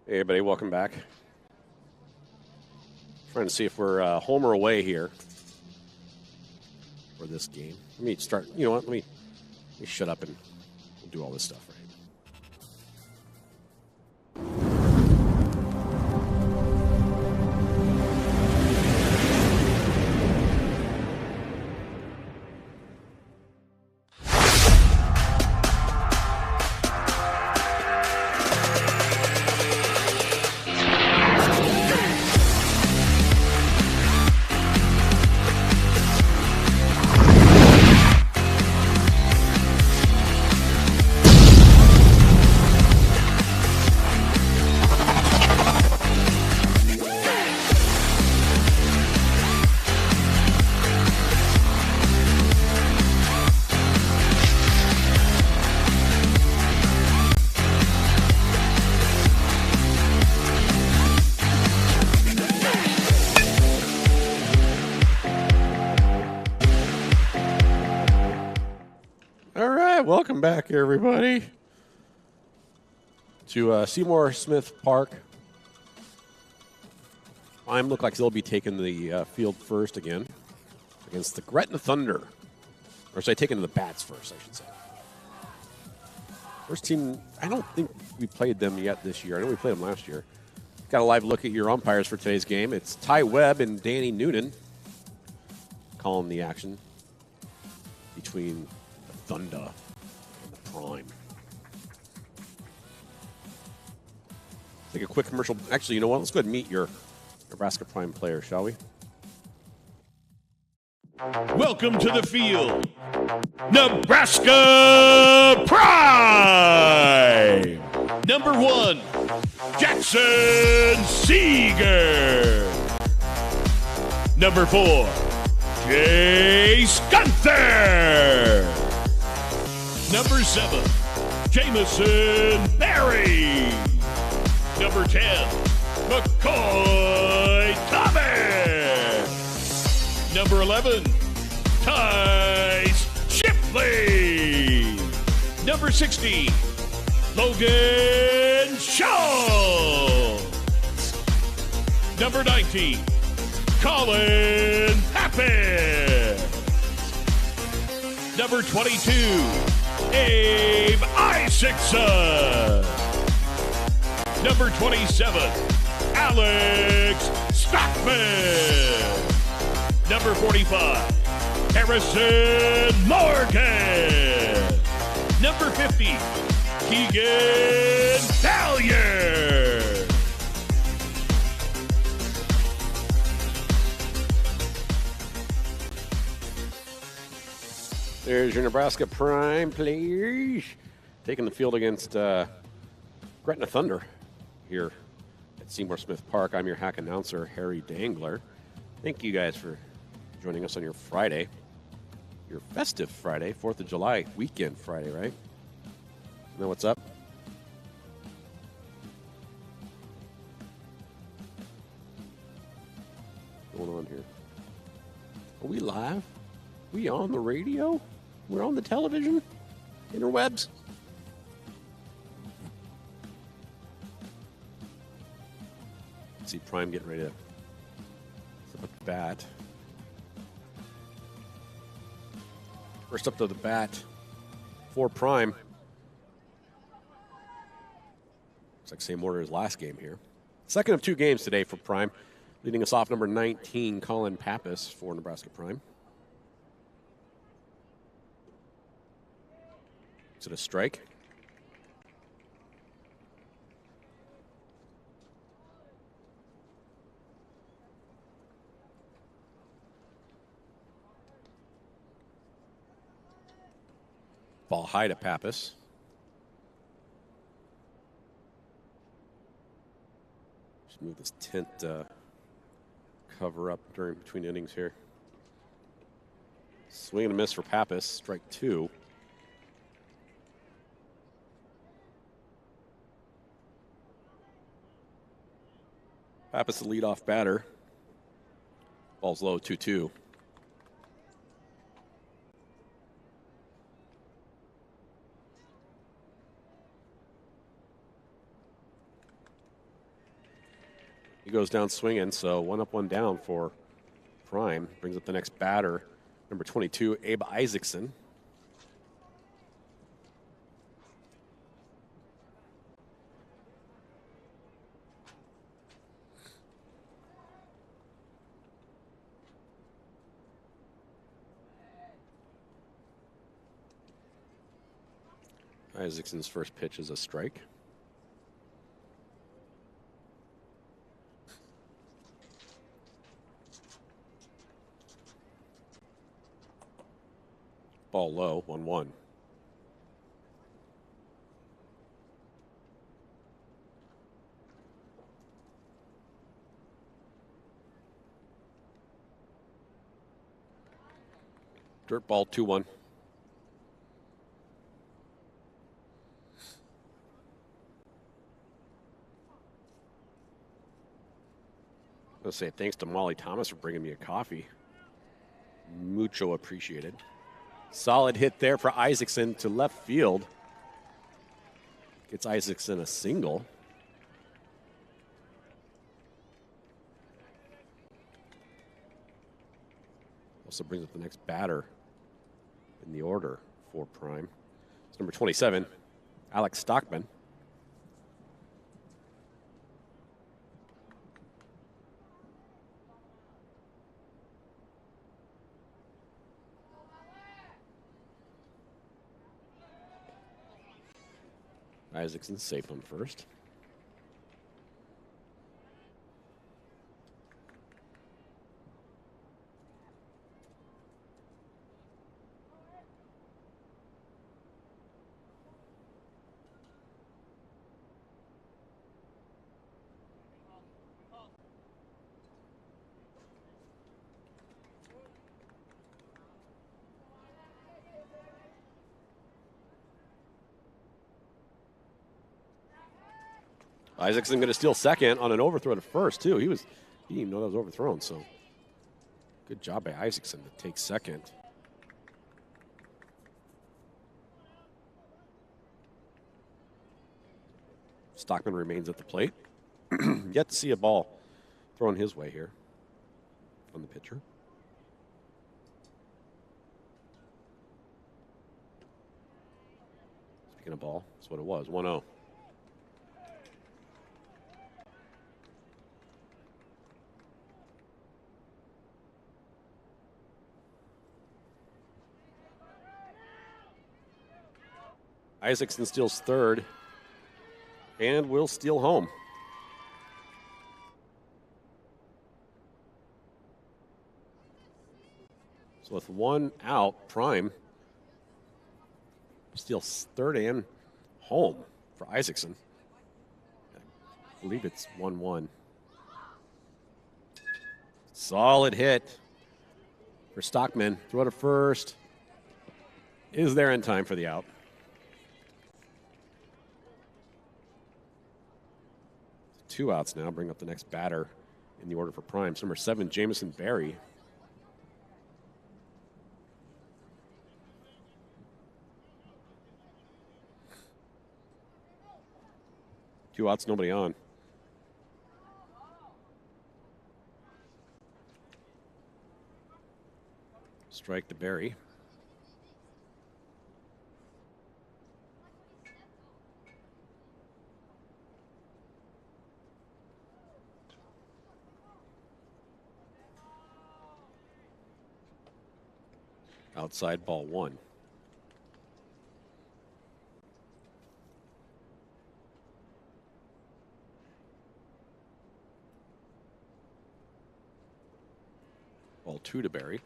Hey everybody, welcome back. Trying to see if we're home or away here for this game. Let me start. You know what? Let me shut up and we'll do all this stuff, right? Welcome back, everybody, to Seymour Smith Park. Prime look like they'll be taking the field first again against the Gretna Thunder. Or should I take the bats first, I should say. First team, I don't think we played them yet this year. I know we played them last year. Got a live look at your umpires for today's game. It's Ty Webb and Danny Noonan calling the action between the Thunder. Prime. Take a quick commercial. Actually, you know what? Let's go ahead and meet your Nebraska Prime player, shall we? Welcome to the field, Nebraska Prime. Number 1, Jackson Seeger. Number 4, Chase Gunther. Number 7, Jamison Berry. Number 10, McCoy Thomas. Number 11, Tice Shipley. Number 16, Logan Shaw. Number 19, Colin Pappas. Number 22, Abe Isaacson. Number 27, Alex Stockman. Number 45, Harrison Morgan. Number 50, Keegan Valier. There's your Nebraska Prime players taking the field against Gretna Thunder here at Seymour Smith Park. I'm your hack announcer, Harry Dangler. Thank you guys for joining us on your Friday, your festive Friday, 4th of July weekend Friday, right? You know what's up? What's going on here? Are we live? We on the radio? We're on the television? Interwebs? See Prime getting ready to flip up the bat. First up to the bat for Prime. Looks like same order as last game here. Second of 2 games today for Prime. Leading us off, number 19, Colin Pappas for Nebraska Prime. Is it a strike? Ball high to Pappas. Just move this tent cover up between innings here. Swing and a miss for Pappas. Strike 2. Pappas, the leadoff batter. Ball's low, 2-2. He goes down swinging, so 1 up, 1 down for Prime. Brings up the next batter, number 22, Abe Isaacson. Isaacson's first pitch is a strike. Ball low, 1-1. Dirt ball, 2-1. I'll say thanks to Molly Thomas for bringing me a coffee. Mucho appreciated. Solid hit there for Isaacson to left field. Gets Isaacson a single. Also brings up the next batter in the order for Prime. It's number 27, Alex Stockman. Isaacson safe on first. Isaacson going to steal second on an overthrow to first, too. He didn't even know that was overthrown, so good job by Isaacson to take second. Stockman remains at the plate. Yet to see a ball thrown his way here on the pitcher. Speaking of ball, that's what it was, 1-0. Isaacson steals third and will steal home. So with 1 out, Prime steals third and home for Isaacson. I believe it's 1-1. Solid hit for Stockman. Throw to first. Is there in time for the out. Two outs now. Bring up the next batter in the order for Prime. Number 7, Jamison Berry. Two outs, nobody on. Strike to Berry. Outside, ball 1. Ball 2 to Berry.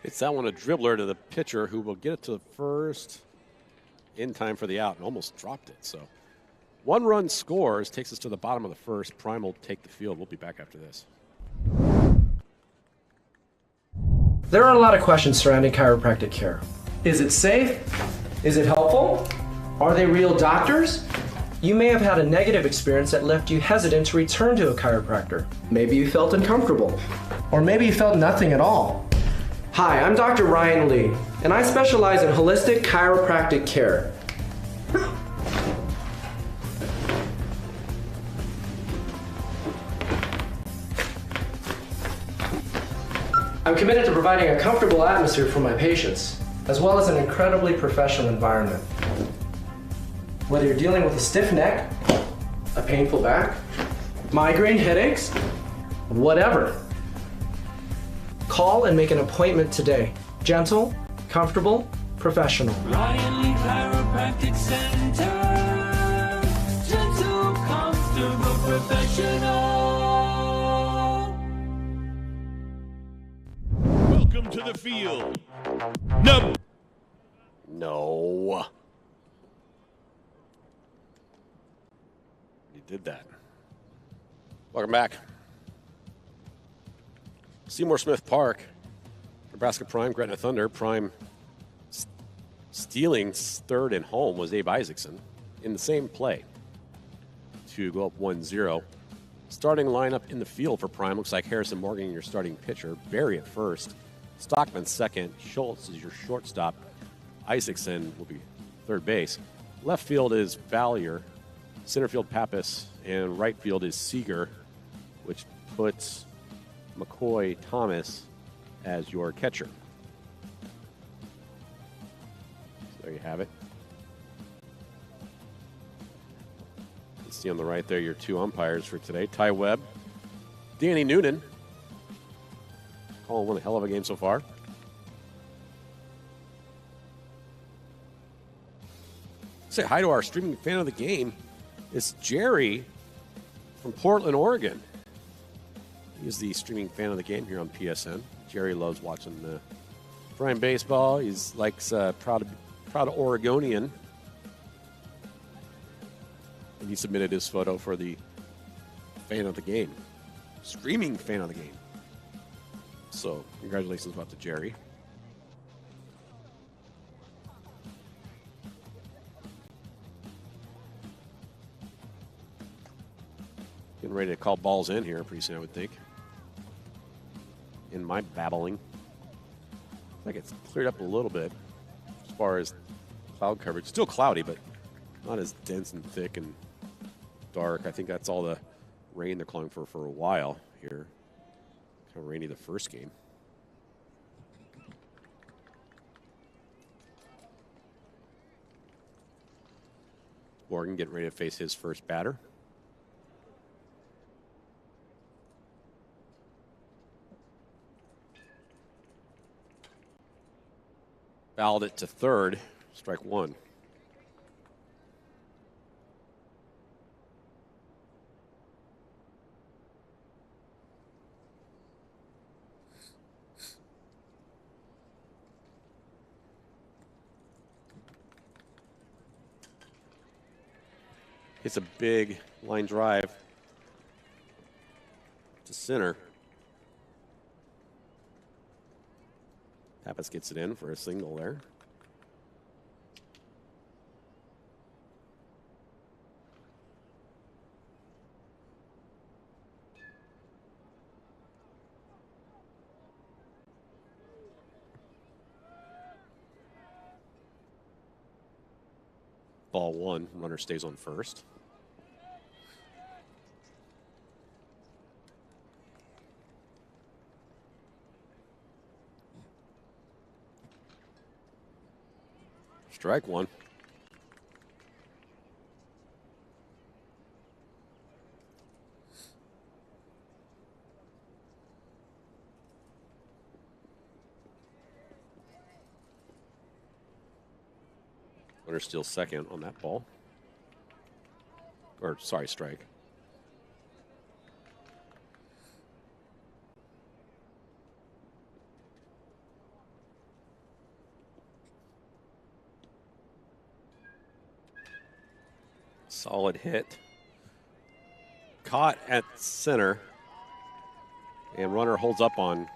It's that one a dribbler to the pitcher who will get it to first in time for the out and almost dropped it. So 1 run scores, takes us to the bottom of the first. Prime will take the field. We'll be back after this. There are a lot of questions surrounding chiropractic care. Is it safe? Is it helpful? Are they real doctors? You may have had a negative experience that left you hesitant to return to a chiropractor. Maybe you felt uncomfortable. Or maybe you felt nothing at all. Hi, I'm Dr. Ryan Lee, and I specialize in holistic chiropractic care. I'm committed to providing a comfortable atmosphere for my patients, as well as an incredibly professional environment. Whether you're dealing with a stiff neck, a painful back, migraine headaches, whatever. Call and make an appointment today. Gentle, comfortable, professional. Ryan Lee Chiropractic Center. Gentle, comfortable, professional. Welcome to the field. No. You did that. Welcome back. Seymour Smith Park, Nebraska Prime, Gretna Thunder. Prime stealing third and home was Abe Isaacson in the same play to go up 1-0. Starting lineup in the field for Prime looks like Harrison Morgan, your starting pitcher. Barry at first. Stockman second. Schultz is your shortstop. Isaacson will be third base. Left field is Valier. Center field Pappas. And right field is Seager, which puts McCoy Thomas as your catcher. So there you have it. You see on the right there your two umpires for today. Ty Webb, Danny Noonan. Calling one hell of a game so far. Say hi to our streaming fan of the game. It's Jerry from Portland, Oregon. He's the streaming fan of the game here on PSN. Jerry loves watching the Prime baseball. He's likes proud Oregonian. And he submitted his photo for the fan of the game, streaming fan of the game. So congratulations about to Jerry. Getting ready to call balls in here pretty soon, I would think. In my babbling. I think it's cleared up a little bit as far as cloud coverage. Still cloudy, but not as dense and thick and dark. I think that's all the rain they're calling for a while here. Kind of rainy the first game. Morgan getting ready to face his first batter. Fouled it to third, strike one. It's a big line drive to center. Pappas gets it in for a single there. Ball one, runner stays on first. Strike one. Runner steals second on that ball. Or, sorry, strike. Solid hit. Caught at center. And runner holds up on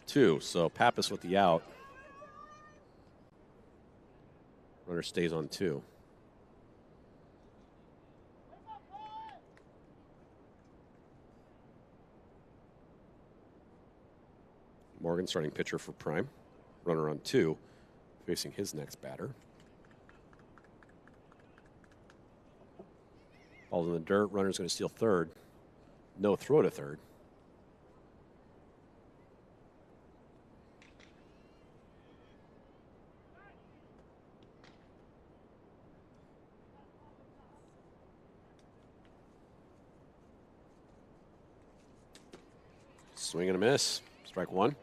two. So Pappas with the out. Runner stays on two. Morgan, starting pitcher for Prime. Runner on 2, facing his next batter. Ball's in the dirt. Runner's going to steal third. No throw to third. Swing and a miss. Strike 1.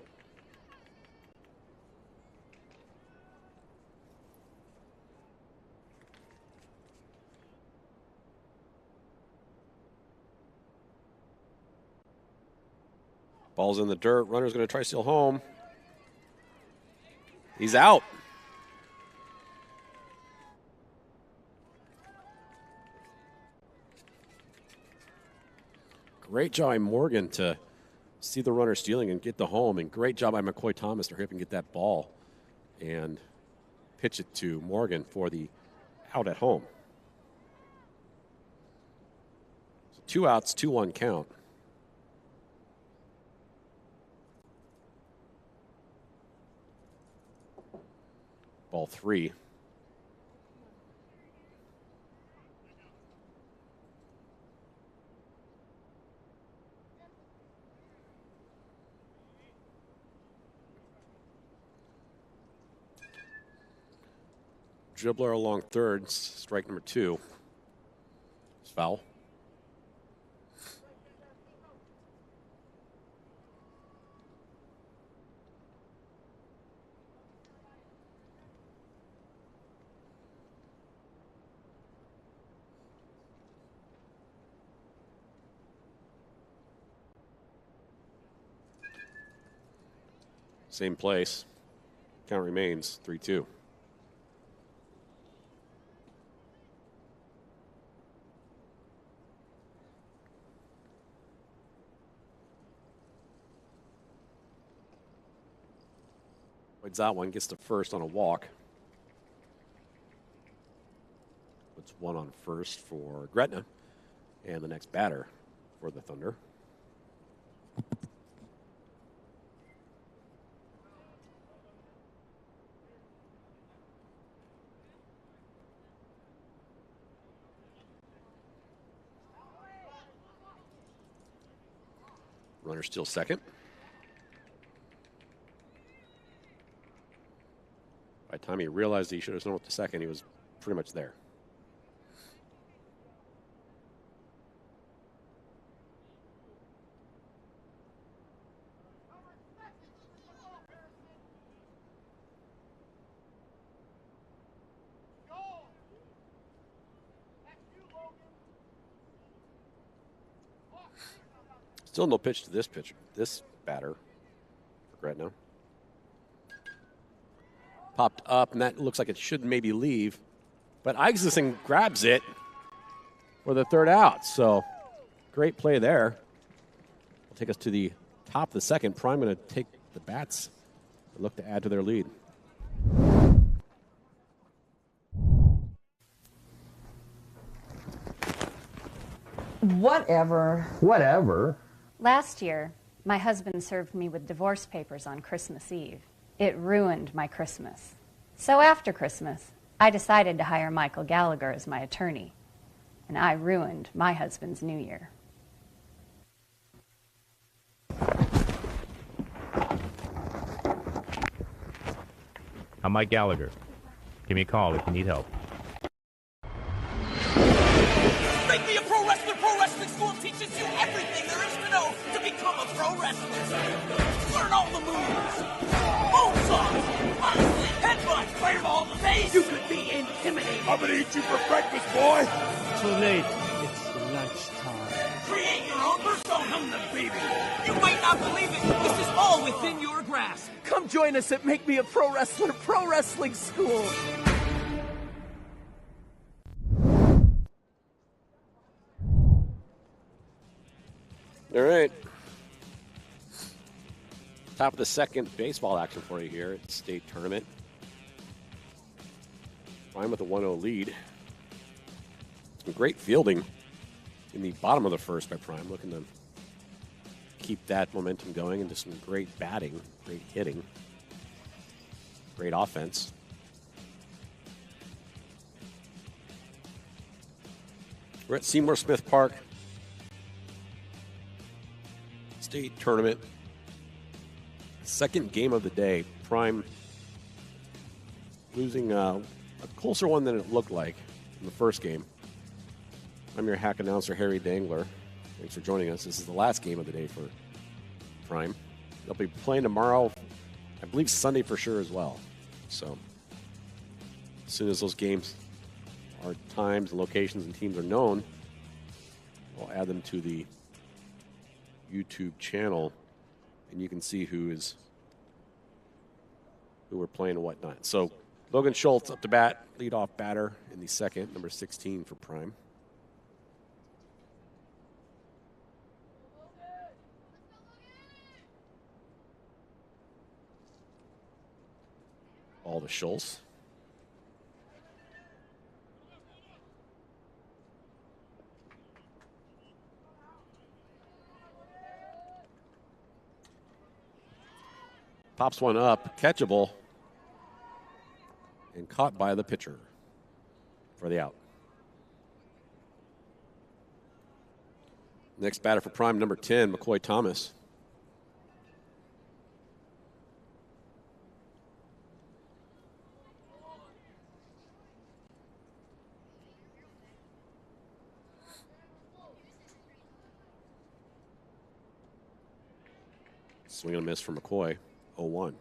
Ball's in the dirt. Runner's going to try to steal home. He's out. Great job by Morgan to see the runner stealing and get the home, and great job by McCoy Thomas to hurry up and get that ball and pitch it to Morgan for the out at home. So 2 outs, 2-1 count. Ball 3. Dribbler along third, strike number 2. It's foul. Same place. Count remains 3-2. Wades out one, gets to first on a walk. Puts 1 on first for Gretna, and the next batter for the Thunder. Runner still second. By the time he realized he should have known what to second, he was pretty much there. Still no pitch to this pitcher, this batter for Gretna. Popped up, and that looks like it should maybe leave. But Eichsison grabs it for the third out. So great play there. Will take us to the top of the second. Prime going to take the bats and look to add to their lead. Whatever. Last year, my husband served me with divorce papers on Christmas Eve. It ruined my Christmas. So after Christmas, I decided to hire Michael Gallagher as my attorney, and I ruined my husband's New Year. I'm Mike Gallagher. Give me a call if you need help. Make me a pro wrestler. Pro Wrestling School teaches you everything there is to know to become a pro wrestler. Learn all the moves. Moonsaults, headbutts, fireball to the face. You could be intimidating. I'm gonna eat you for breakfast, boy. Too late. It's lunchtime. Create your own persona. I'm the baby. You might not believe it. This is all within your grasp. Come join us at Make Me a Pro Wrestler Pro Wrestling School. All right. Top of the second, baseball action for you here at the state tournament. Prime with a 1-0 lead. Some great fielding in the bottom of the first by Prime, looking to keep that momentum going into some great batting, great hitting, great offense. We're at Seymour Smith Park State Tournament. Second game of the day. Prime losing a closer one than it looked like in the first game. I'm your hack announcer, Harry Dangler. Thanks for joining us. This is the last game of the day for Prime. They'll be playing tomorrow, I believe Sunday for sure as well. So as soon as those games, our times and locations and teams are known, we'll add them to the YouTube channel, and you can see who we're playing and whatnot. So Logan Schultz up to bat, leadoff batter in the second, number 16 for Prime. Ball to Schultz. Pops one up, catchable, and caught by the pitcher for the out. Next batter for Prime, number 10, McCoy Thomas. Swing and a miss for McCoy, 0-1.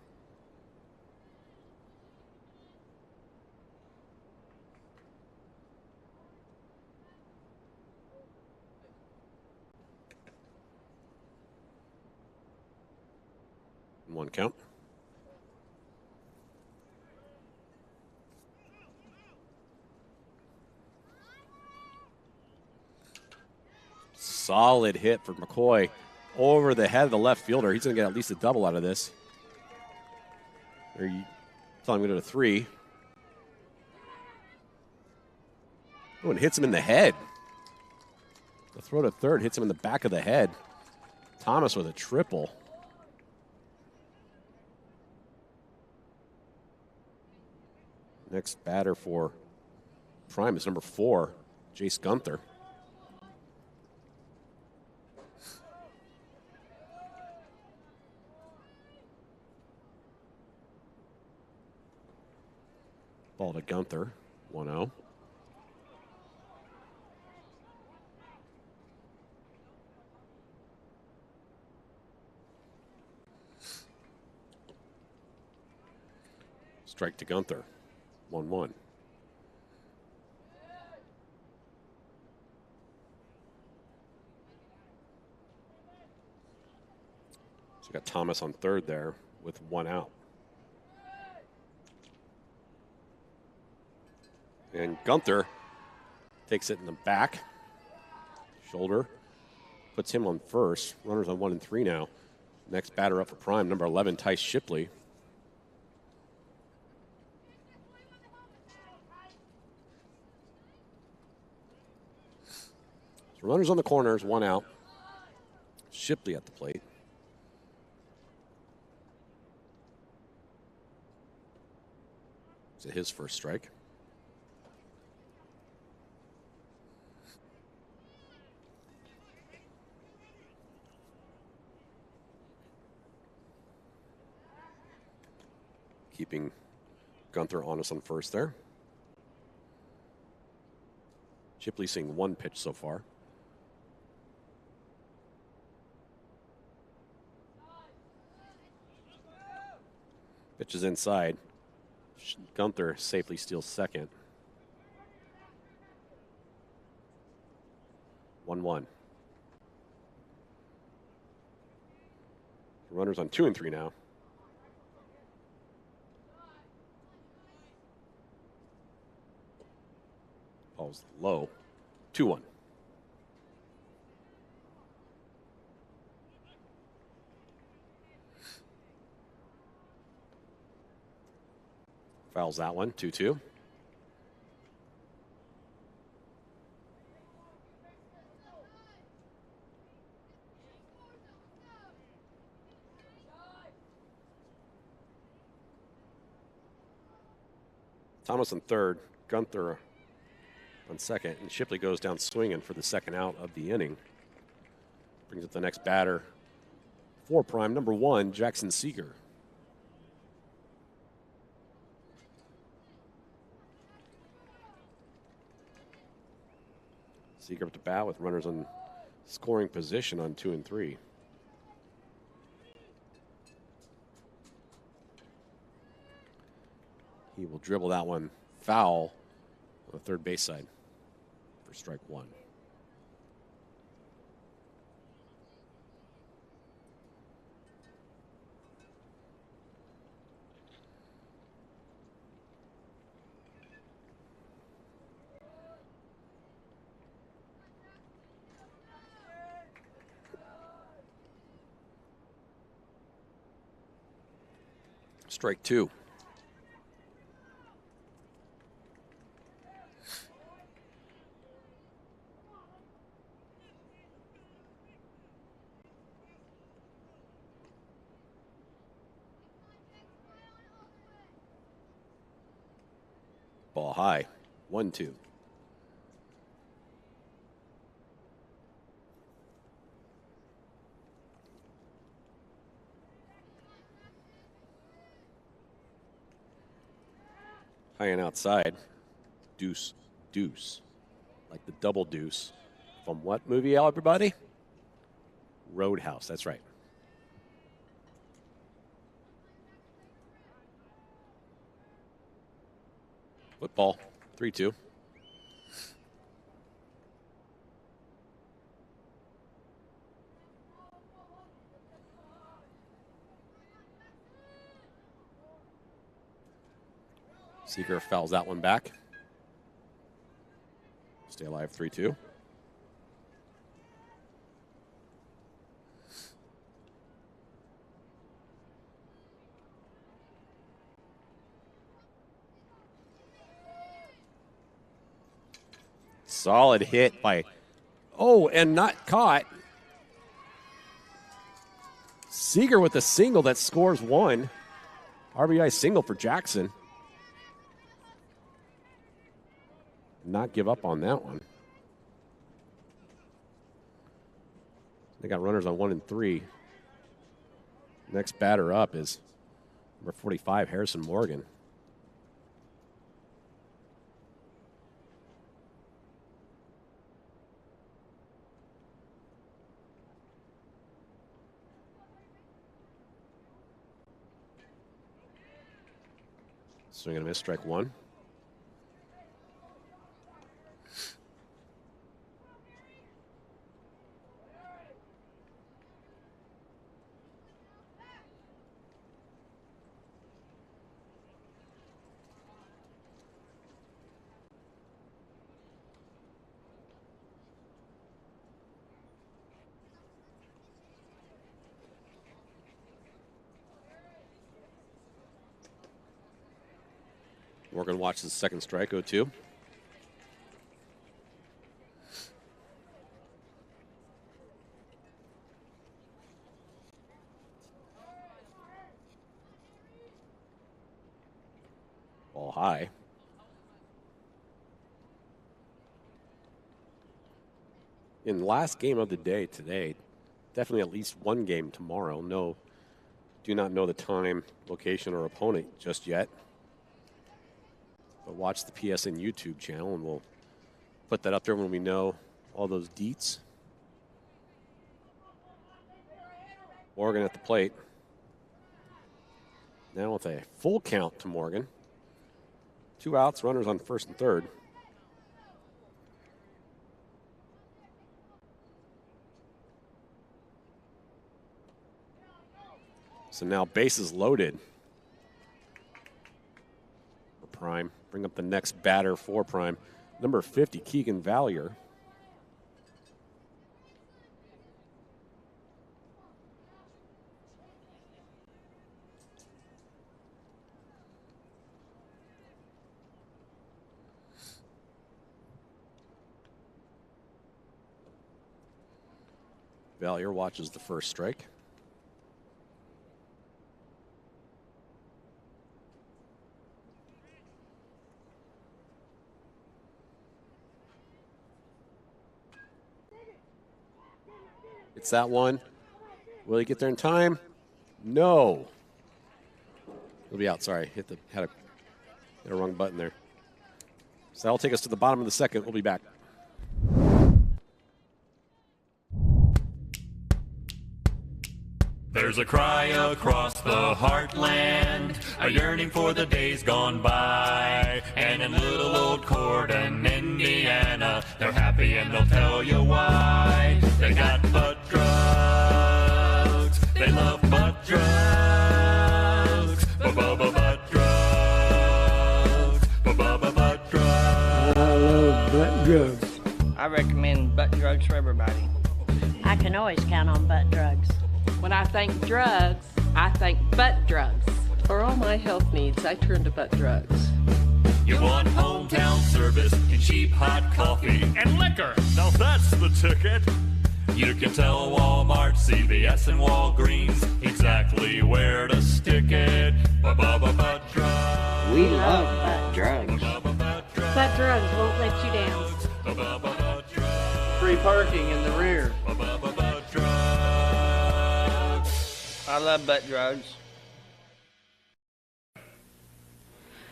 One count. Solid hit for McCoy over the head of the left fielder. He's going to get at least a double out of this. Or you tell him to go to 3. Oh, and hits him in the head. The throw to third hits him in the back of the head. Thomas with a triple. Next batter for Prime is number 4, Jace Gunther. Ball to Gunther, 1-0. Strike to Gunther, 1-1. So we got Thomas on third there with 1 out. And Gunther takes it in the back. Shoulder. Puts him on first. Runners on 1 and 3 now. Next batter up for Prime, number 11, Tice Shipley. So runners on the corners, 1 out. Shipley at the plate. Is it his first strike? Keeping Gunther honest on first there. Shipley seeing 1 pitch so far. Pitch is inside. Gunther safely steals second. 1-1. Runners on 2 and 3 now. Ball's low. 2-1. Fouls that one. 2-2. Thomas on third, Gunther on second, and Shipley goes down swinging for the second out of the inning. Brings up the next batter, 4 number 1, Jackson Seeger. Seeger up to bat with runners on scoring position on 2 and 3. He will dribble that one foul on the third base side for strike 1. Strike 2. Ball high, 1-2. High and outside, deuce, deuce, like the double deuce. From what movie, everybody? Roadhouse, that's right. Football, 3-2. Seeger fouls that one back. Stay alive, 3-2. Solid hit by, and not caught. Seeger with a single that scores 1. RBI single for Jackson. Not give up on that one. They got runners on 1 and 3. Next batter up is number 45, Harrison Morgan. Swing and a miss, strike 1. Morgan watches the second strike, 0-2. Ball high. In the last game of the day today, definitely at least one game tomorrow. No, do not know the time, location, or opponent just yet. But watch the PSN YouTube channel, and we'll put that up there when we know all those deets. Morgan at the plate. Now with a full count to Morgan. 2 outs, runners on first and third. So now bases loaded. Prime. Bring up the next batter for Prime. Number 50, Keegan Valier. Valier watches the first strike. Gets that one. Will he get there in time? No. He'll be out. Sorry, hit a wrong button there. So that'll take us to the bottom of the second. We'll be back. There's a cry across the heartland, a yearning for the days gone by. And in little old Corden, Indiana, they're happy and they'll tell you why. They got butt drugs, they love butt drugs, butt drugs, butt drugs. I love butt drugs. I recommend butt drugs for everybody. I can always count on butt drugs. When I think drugs, I think butt drugs. For all my health needs, I turn to butt drugs. You want hometown service and cheap hot coffee and liquor. Now that's the ticket. You can tell Walmart, CVS, and Walgreens exactly where to stick it. Butt drugs. We love butt drugs. Butt drugs won't let you down. Free parking in the rear. I love butt drugs.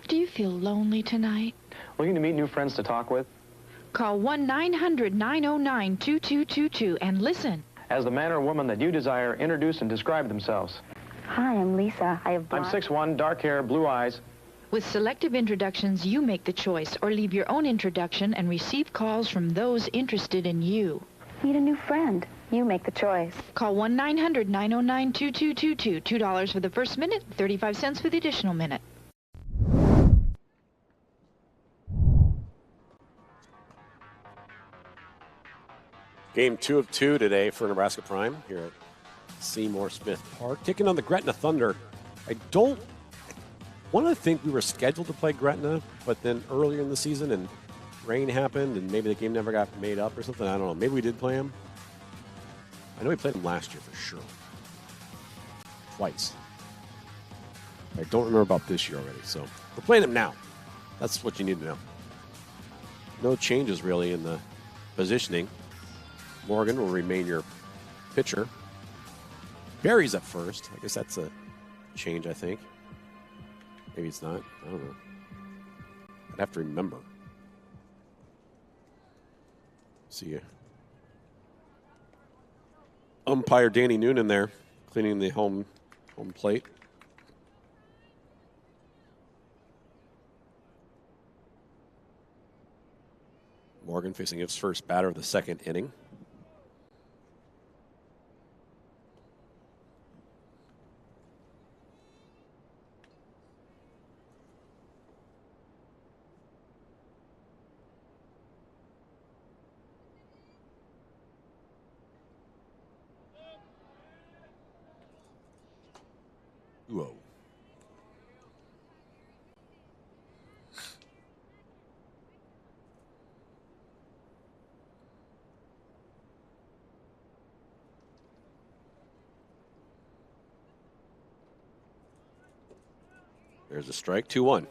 Do you feel lonely tonight? Looking to meet new friends to talk with? Call 1-900-909-2222 and listen. As the man or woman that you desire, introduce and describe themselves. Hi, I'm Lisa. I'm 6'1", dark hair, blue eyes. With selective introductions, you make the choice, or leave your own introduction and receive calls from those interested in you. Meet a new friend. You make the choice. Call 1-900-909-2222. $2 for the first minute, 35 cents for the additional minute. Game 2 of 2 today for Nebraska Prime here at Seymour Smith Park. Taking on the Gretna Thunder. I don't want to think we were scheduled to play Gretna, but then earlier in the season and rain happened and maybe the game never got made up or something. I don't know. Maybe we did play them. I know we played them last year for sure. Twice. I don't remember about this year already. So we're playing them now. That's what you need to know. No changes really in the positioning. Morgan will remain your pitcher. Barry's at first. I guess that's a change, I think. Maybe it's not. I don't know. I'd have to remember. See you. Umpire Danny Noonan there, cleaning the home plate. Morgan facing his first batter of the second inning. Whoa. There's a strike, 2-1.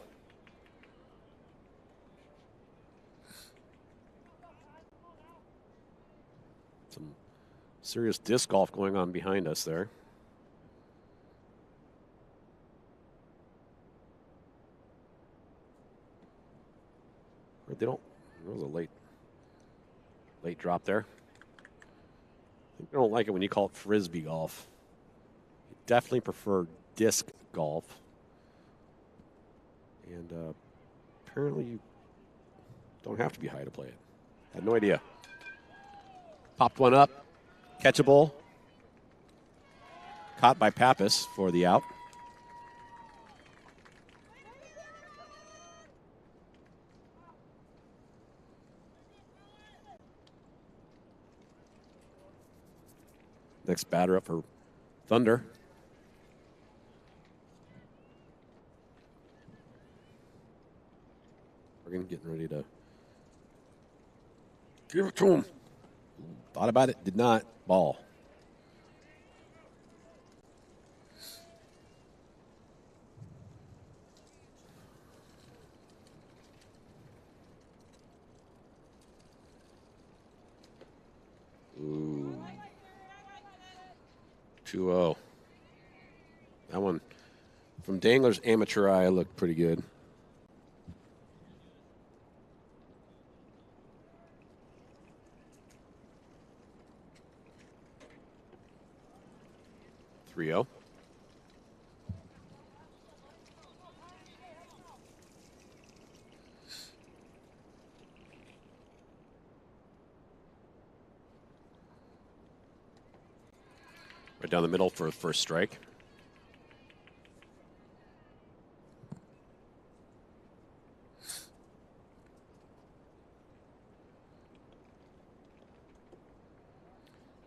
Some serious disc golf going on behind us there. They don't. There was a late drop there. I think they don't like it when you call it frisbee golf. You definitely prefer disc golf. And apparently you don't have to be high to play it. Had no idea. Popped one up. Catchable. Caught by Pappas for the out. Next batter up for Thunder. Morgan getting ready to give it to him. Thought about it, did not. Ball. Ooh. 2-0. That one, from Dangler's amateur eye, looked pretty good. Three-0. Right down the middle for the first strike.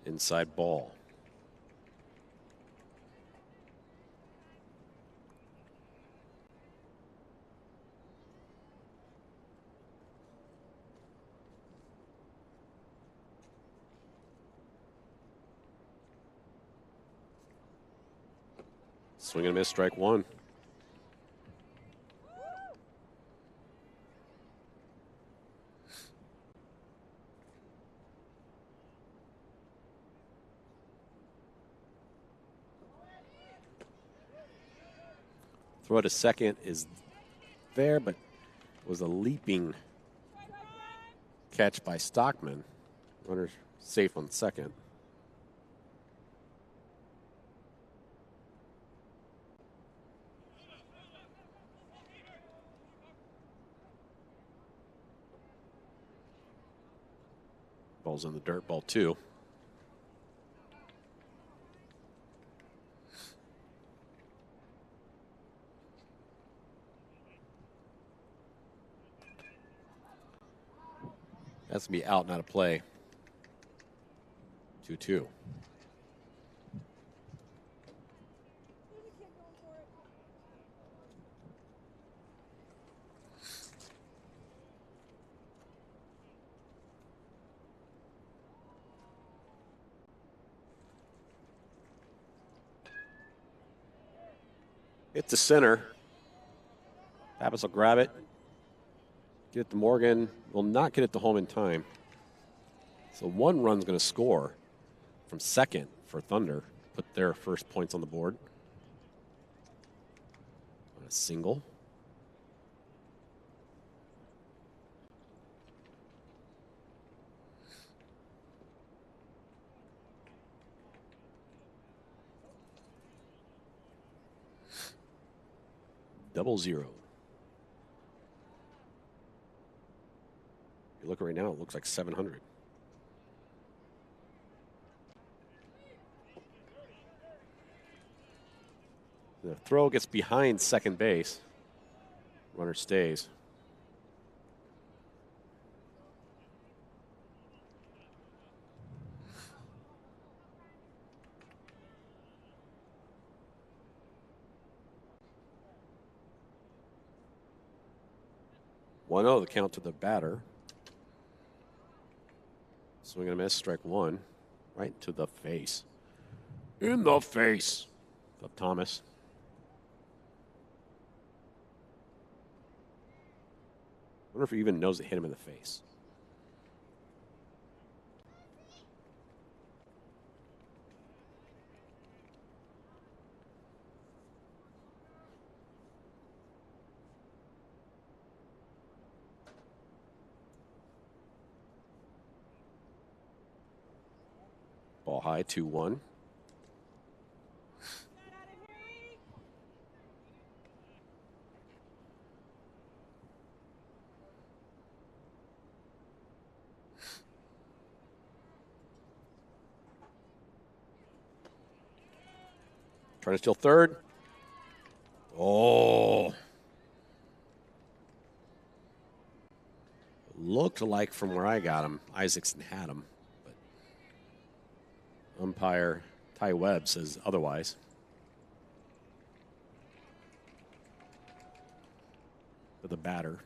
Inside ball. Swing and a miss, strike one. Throw to second is there, but was a leaping catch by Stockman. Runner safe on second. Ball's in the dirt, ball two. That's going to be out, not a play. 2-2. Hit the center. Pappas will grab it. Get it to Morgan. Will not get it to home in time. So one run's going to score from second for Thunder. Put their first points on the board. On a single. Double zero. You look right now, it looks like 700. The throw gets behind second base. Runner stays. One oh, the count to the batter. Swing and a miss, strike one. Right to the face. In the face of Thomas. I wonder if he even knows it hit him in the face. Ball high, 2-1. Trying to steal third. Oh. Looked like from where I got him, Isaacson had him. Umpire Ty Webb says otherwise. For the batter.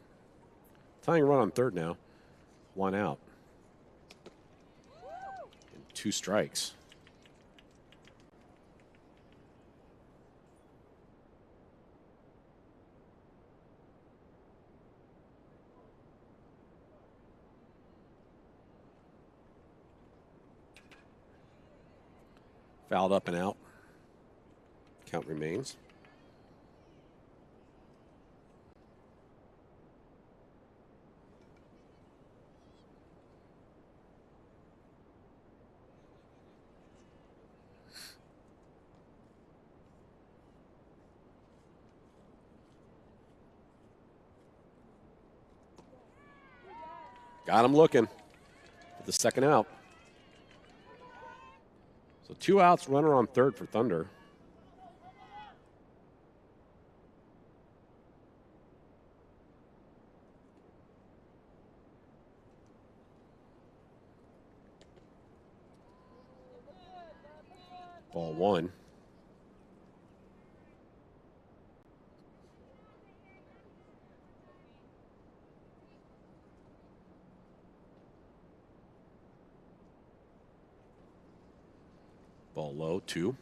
Tying run on third now. One out. And two strikes. Fouled up and out. Count remains. Got him looking for the second out. So 2 outs, runner on third for Thunder. Ball 1. Ball low, 2.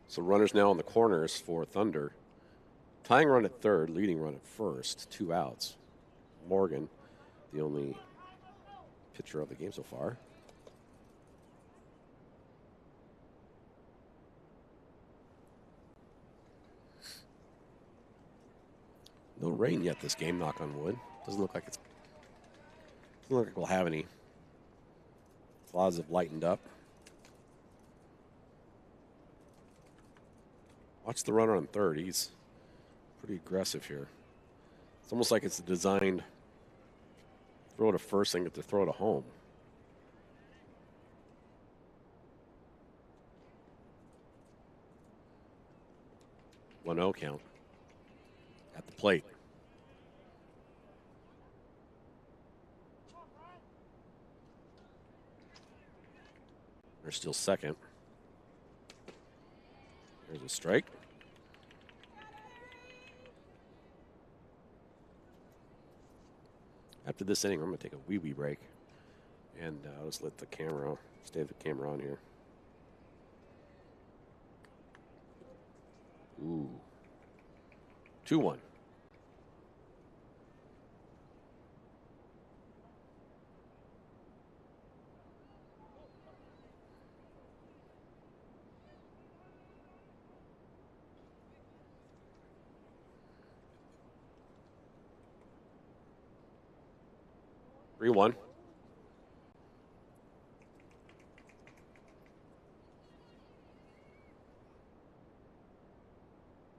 So runners now on the corners for Thunder. Tying run at third, leading run at first, 2 outs. Morgan, the only pitcher of the game so far. No rain yet this game, knock on wood. Doesn't look like we'll have any. Clouds have lightened up. Watch the runner on third. He's pretty aggressive here. It's almost like it's designed throw to first and get to throw to home. 1-0 count at the plate. They're still second. There's a strike. After this inning, I'm going to take a wee break. And I'll just let the camera, stay the camera on here. Ooh. 2-1. One.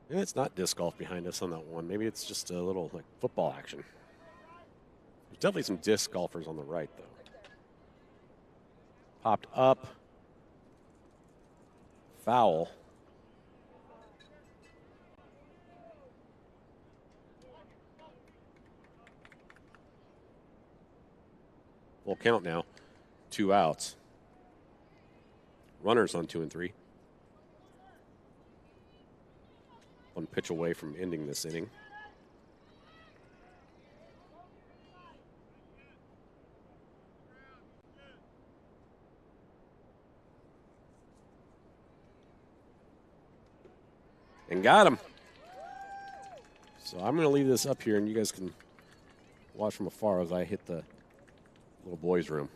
Yeah, it's not disc golf behind us on that one. Maybe it's just a little like football action. There's definitely some disc golfers on the right, though. Popped up. Foul. Full count now. 2 outs. Runners on 2 and 3. 1 pitch away from ending this inning. And got him. So I'm going to leave this up here, and you guys can watch from afar as I hit the little boys' room.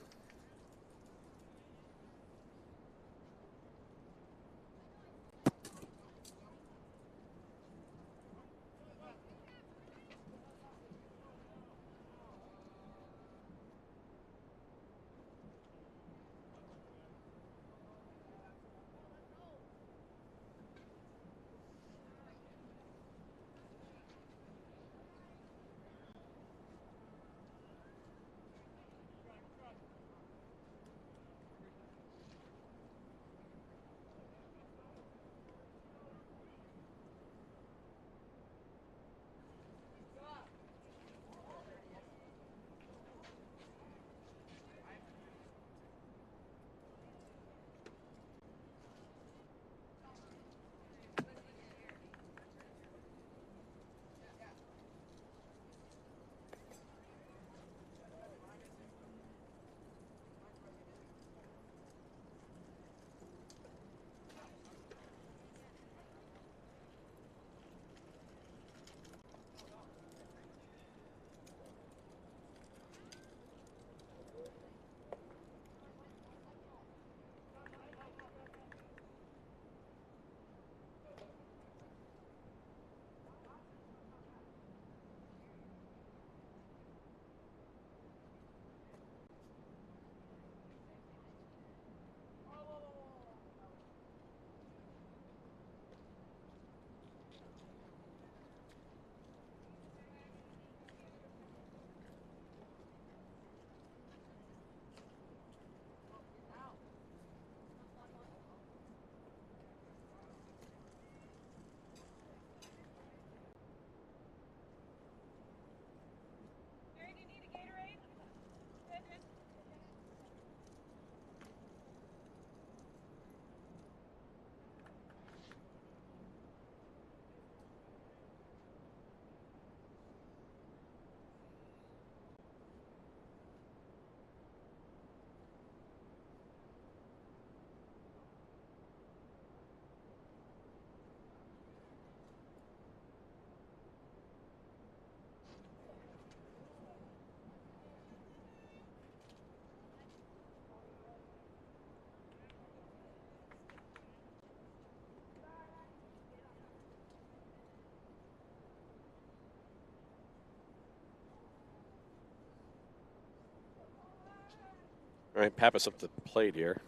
All right, Pappas up the plate here.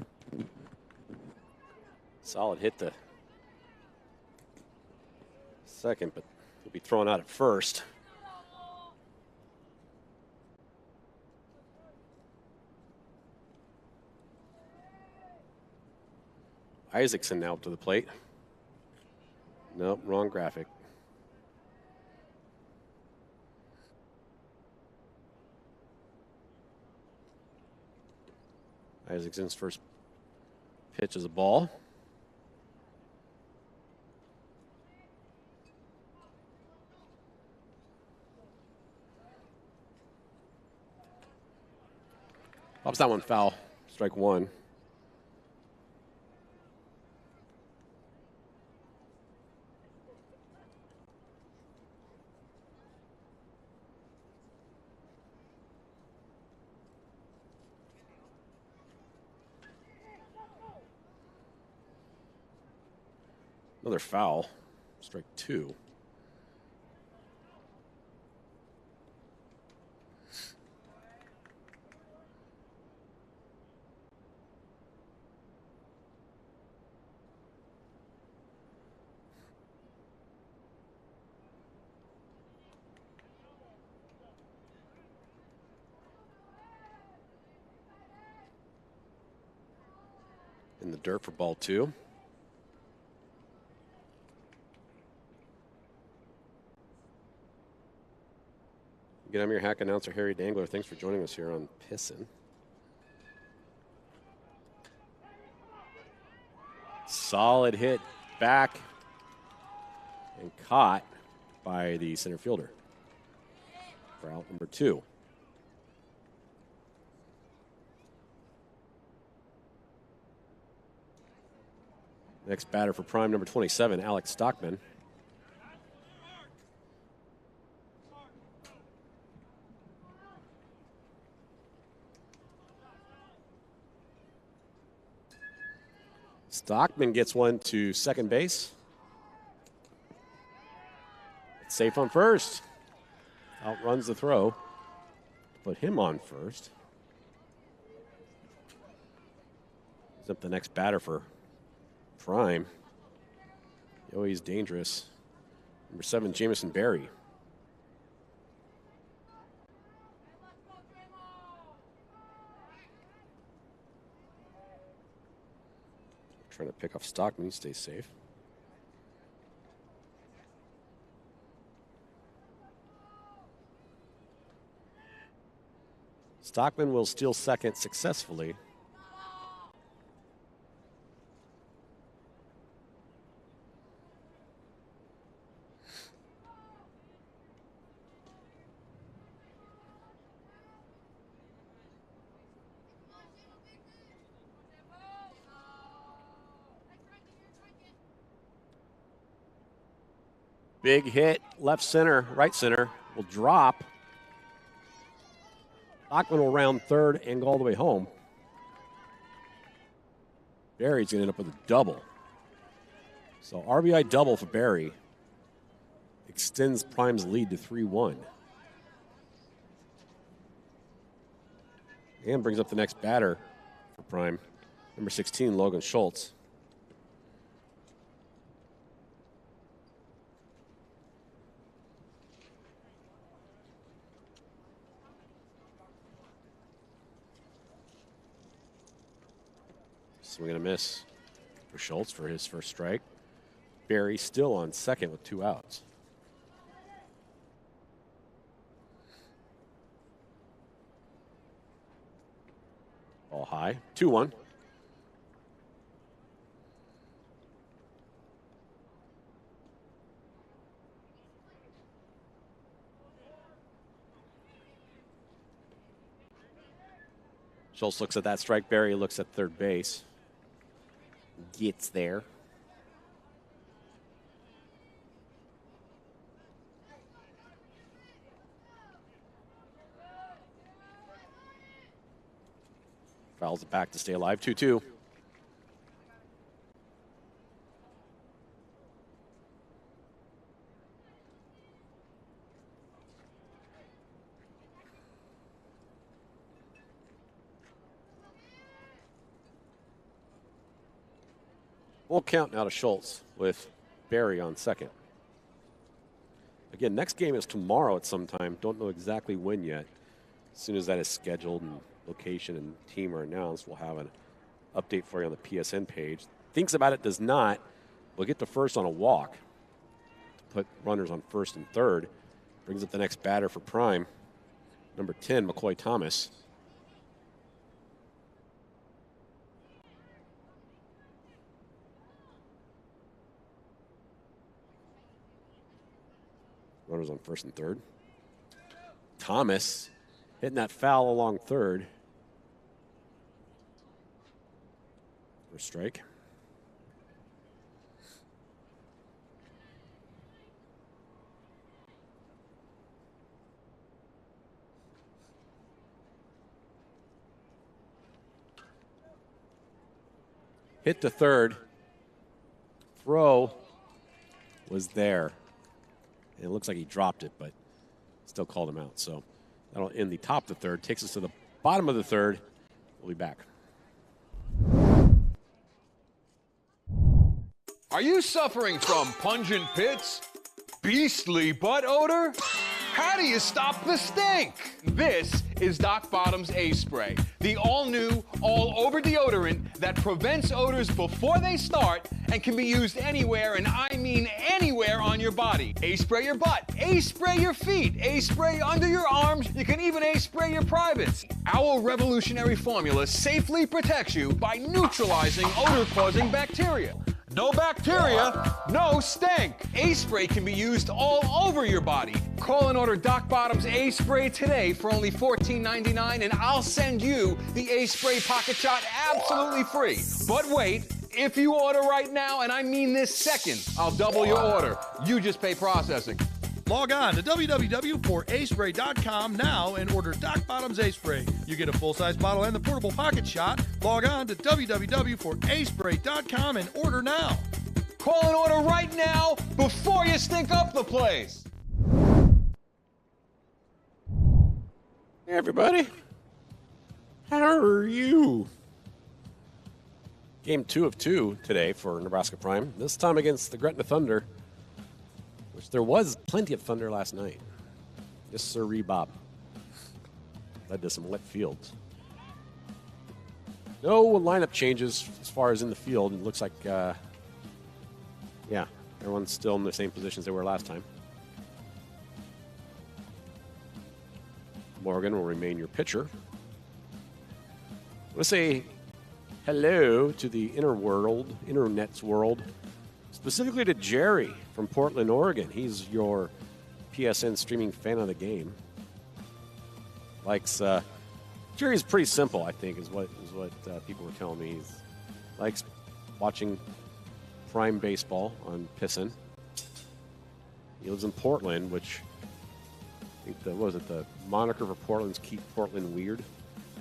Solid hit the second, but he'll be thrown out at first. Isaacson now up to the plate. Nope, wrong graphic. Isaacson's first pitch is a ball. Pops that one foul. Strike one. Another foul. Strike two. In the dirt for ball two. Again, I'm your hack announcer, Harry Dangler. Thanks for joining us here on Pissin'. Solid hit back and caught by the center fielder for out number two. Next batter for Prime, number 27, Alex Stockman. Stockman gets one to second base. It's safe on first. Outruns the throw. Put him on first. He's up the next batter for Prime. Oh, he's dangerous. Number 7, Jamison Berry. Trying to pick off Stockman. He stays safe. Stockman will steal second successfully. Big hit, left center, right center, will drop. Stockman will round third and go all the way home. Barry's going to end up with a double. So RBI double for Barry. Extends Prime's lead to 3-1. And brings up the next batter for Prime, number 16, Logan Schultz. Swing and a miss for Schultz for his first strike. Barry still on second with 2 outs. Ball high, 2-1. Schultz looks at that strike. Barry looks at third base. Gets there. Fouls it back to stay alive. 2-2. Full count now to Schultz with Barry on second. Again, next game is tomorrow at some time. Don't know exactly when yet. As soon as that is scheduled and location and team are announced, we'll have an update for you on the PSN page. Thinks About It does not. We'll get to first on a walk to put runners on first and third. Brings up the next batter for Prime, number 10, McCoy Thomas. Runners on first and third. Thomas hitting that foul along third. For a strike. Hit to third. Throw was there. And it looks like he dropped it, but still called him out. So that'll end the top of the third. Takes us to the bottom of the third. We'll be back. Are you suffering from pungent pits? Beastly butt odor? How do you stop the stink? This is Doc Bottom's A Spray, the all-new, all-over deodorant that prevents odors before they start and can be used anywhere, and I mean anywhere on your body. A-spray your butt, A-spray your feet, A-spray under your arms, you can even A-spray your privates. Our revolutionary formula safely protects you by neutralizing odor-causing bacteria. No bacteria, no stink. A-Spray can be used all over your body. Call and order Doc Bottom's A-Spray today for only $14.99, and I'll send you the A-Spray Pocket Shot absolutely free. But wait, if you order right now, and I mean this second, I'll double your order. You just pay processing. Log on to www.aspray.com now and order Doc Bottom's A-Spray. You get a full-size bottle and the portable pocket shot. Log on to www.aspray.com and order now. Call and order right now before you stink up the place. Hey, everybody. How are you? Game 2 of 2 today for Nebraska Prime. This time against the Gretna Thunder. There was plenty of thunder last night. Yes, sir, Bob. Led to some wet fields. No lineup changes as far as in the field. It looks like, yeah, everyone's still in the same positions they were last time. Morgan will remain your pitcher. I want to say hello to the internet's world. Specifically to Jerry from Portland, Oregon. He's your PSN streaming fan of the game. Likes Jerry's pretty simple, I think, is what people were telling me. He likes watching Prime baseball on PSN. He lives in Portland, which I think the moniker for Portland's Keep Portland Weird.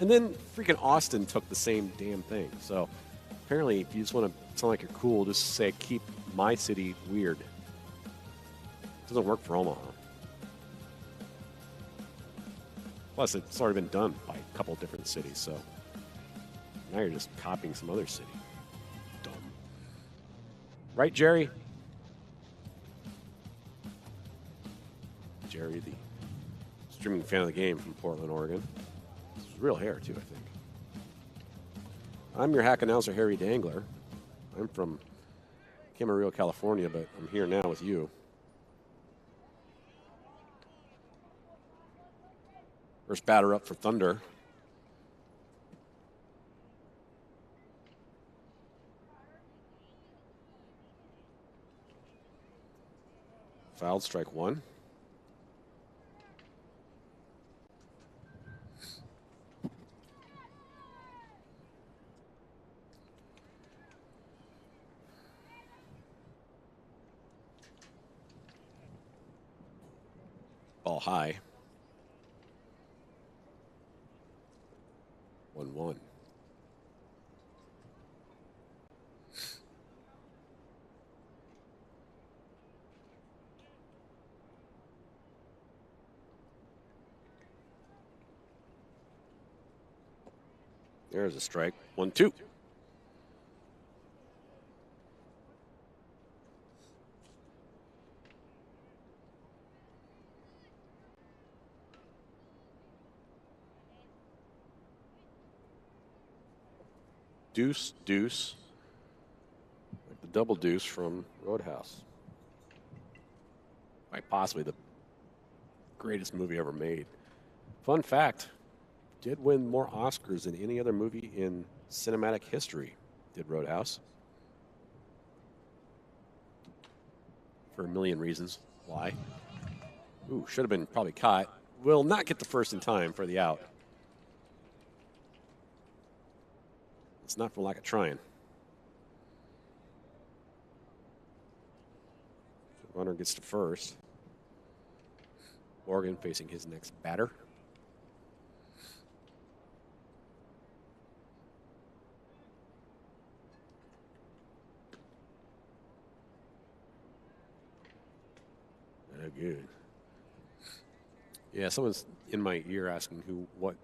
And then freaking Austin took the same damn thing. So apparently, if you just want to sound like you're cool, just say Keep My City Weird. Doesn't work for Omaha. Plus, it's already been done by a couple different cities, so now you're just copying some other city. Dumb. Right, Jerry? Jerry, the streaming fan of the game from Portland, Oregon. This is real hair, too, I think. I'm your hack announcer, Harry Dangler. I'm from Camarillo, California, but I'm here now with you. First batter up for Thunder. Fouled, strike one. Ball high. 1-1. There's a strike. 1-2. Deuce, Deuce. Like the double deuce from Roadhouse. Quite possibly the greatest movie ever made. Fun fact, did win more Oscars than any other movie in cinematic history, did Roadhouse. For a million reasons. Why? Ooh, should have been probably caught. Will not get the first in time for the out. It's not for lack of trying. Runner gets to first. Morgan facing his next batter. Good. Yeah, someone's in my ear asking what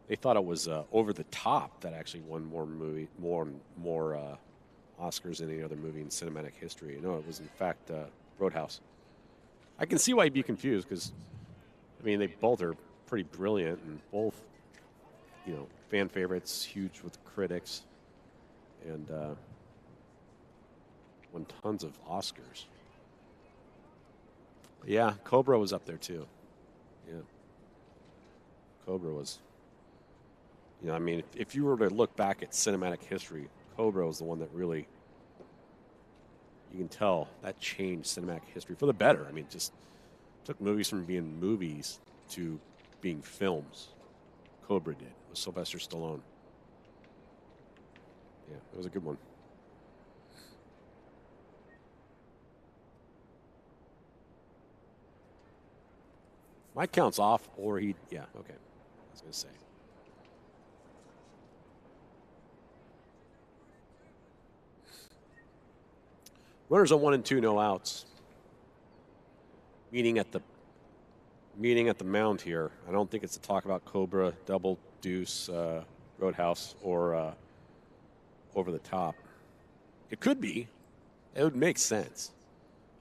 they thought it was Over the Top that actually won more Oscars than any other movie in cinematic history. No, it was in fact Roadhouse. I can see why you'd be confused because, I mean, they both are pretty brilliant and both, fan favorites, huge with critics, and won tons of Oscars. Yeah, Cobra was up there too. Yeah. Cobra was, I mean, if you were to look back at cinematic history, Cobra was the one that really, you can tell, that changed cinematic history for the better. I mean, just took movies from being movies to being films. Cobra did, with Sylvester Stallone. Yeah, it was a good one. My count's off, or okay. I was going to say. Runners on 1 and 2, no outs. Meeting at the mound here. I don't think it's to talk about Cobra, Double Deuce, Roadhouse, or Over the Top. It could be. It would make sense,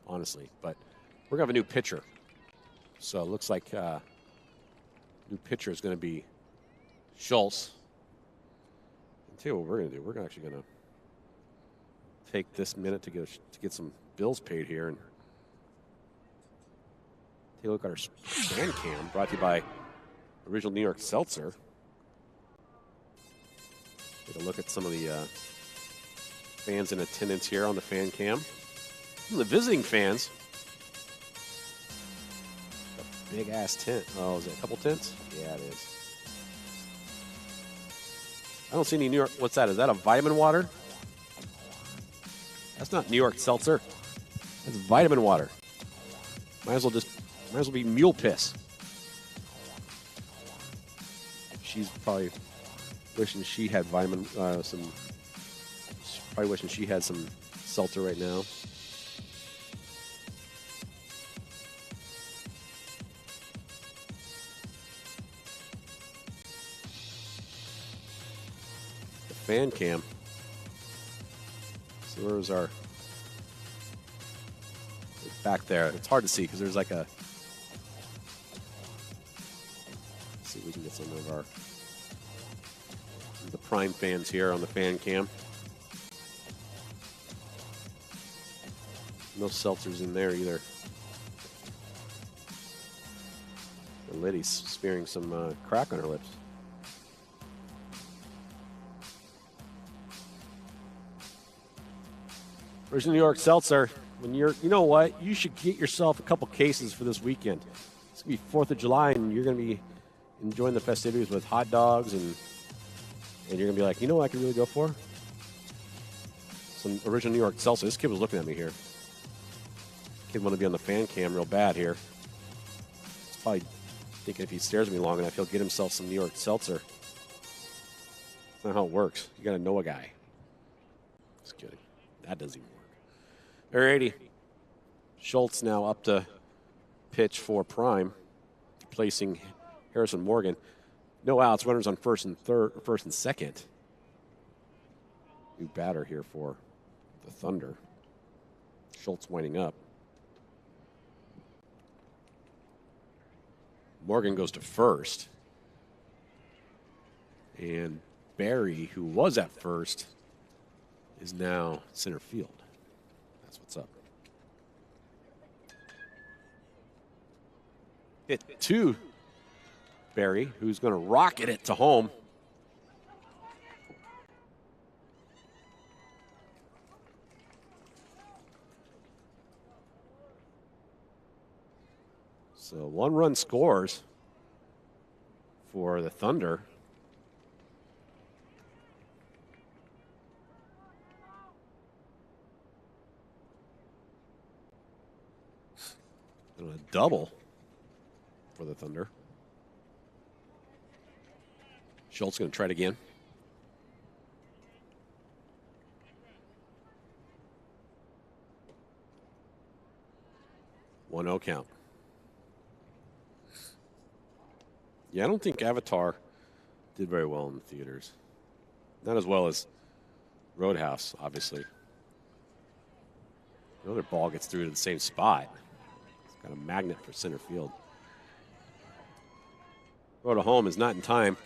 honestly. But we're going to have a new pitcher. So it looks like new pitcher is going to be Schultz. I'll tell you what we're going to do. We're actually going to take this minute to get some bills paid here and take a look at our fan cam brought to you by Original New York Seltzer. Take a look at some of the fans in attendance here on the fan cam. The visiting fans. Big ass tent. Oh, is it a couple tents? Yeah, it is. I don't see any New York. What's that? Is that a vitamin water? That's not New York Seltzer. That's vitamin water. Might as well be mule piss. She's probably wishing she had probably wishing she had some seltzer right now. Fan cam. So where's our back there? It's hard to see because there's like a. Let's see if we can get some of the Prime fans here on the fan cam. No seltzers in there either. And Liddy's spearing some crack on her lips. Original New York Seltzer. When you know what? You should get yourself a couple cases for this weekend. It's going to be 4th of July, and you're going to be enjoying the festivities with hot dogs, and you're going to be like, you know what I can really go for? Some Original New York Seltzer. This kid was looking at me here. Kid wanted to be on the fan cam real bad here. He's probably thinking if he stares at me long enough, he'll get himself some New York Seltzer. That's not how it works. You got to know a guy. Just kidding. That doesn't even work. Alrighty. Schultz now up to pitch for Prime, placing Harrison Morgan. No outs, runners on first and second. New batter here for the Thunder. Schultz winding up. Morgan goes to first. And Barry, who was at first, is now center field. That's what's up. Hit to Barry, who's going to rocket it to home. So 1 run scores for the Thunder. And a double for the Thunder. Schultz going to try it again. One 0 count. Yeah, I don't think Avatar did very well in the theaters. Not as well as Roadhouse, obviously. Another ball gets through to the same spot. It's got a magnet for center field. Road to home is not in time.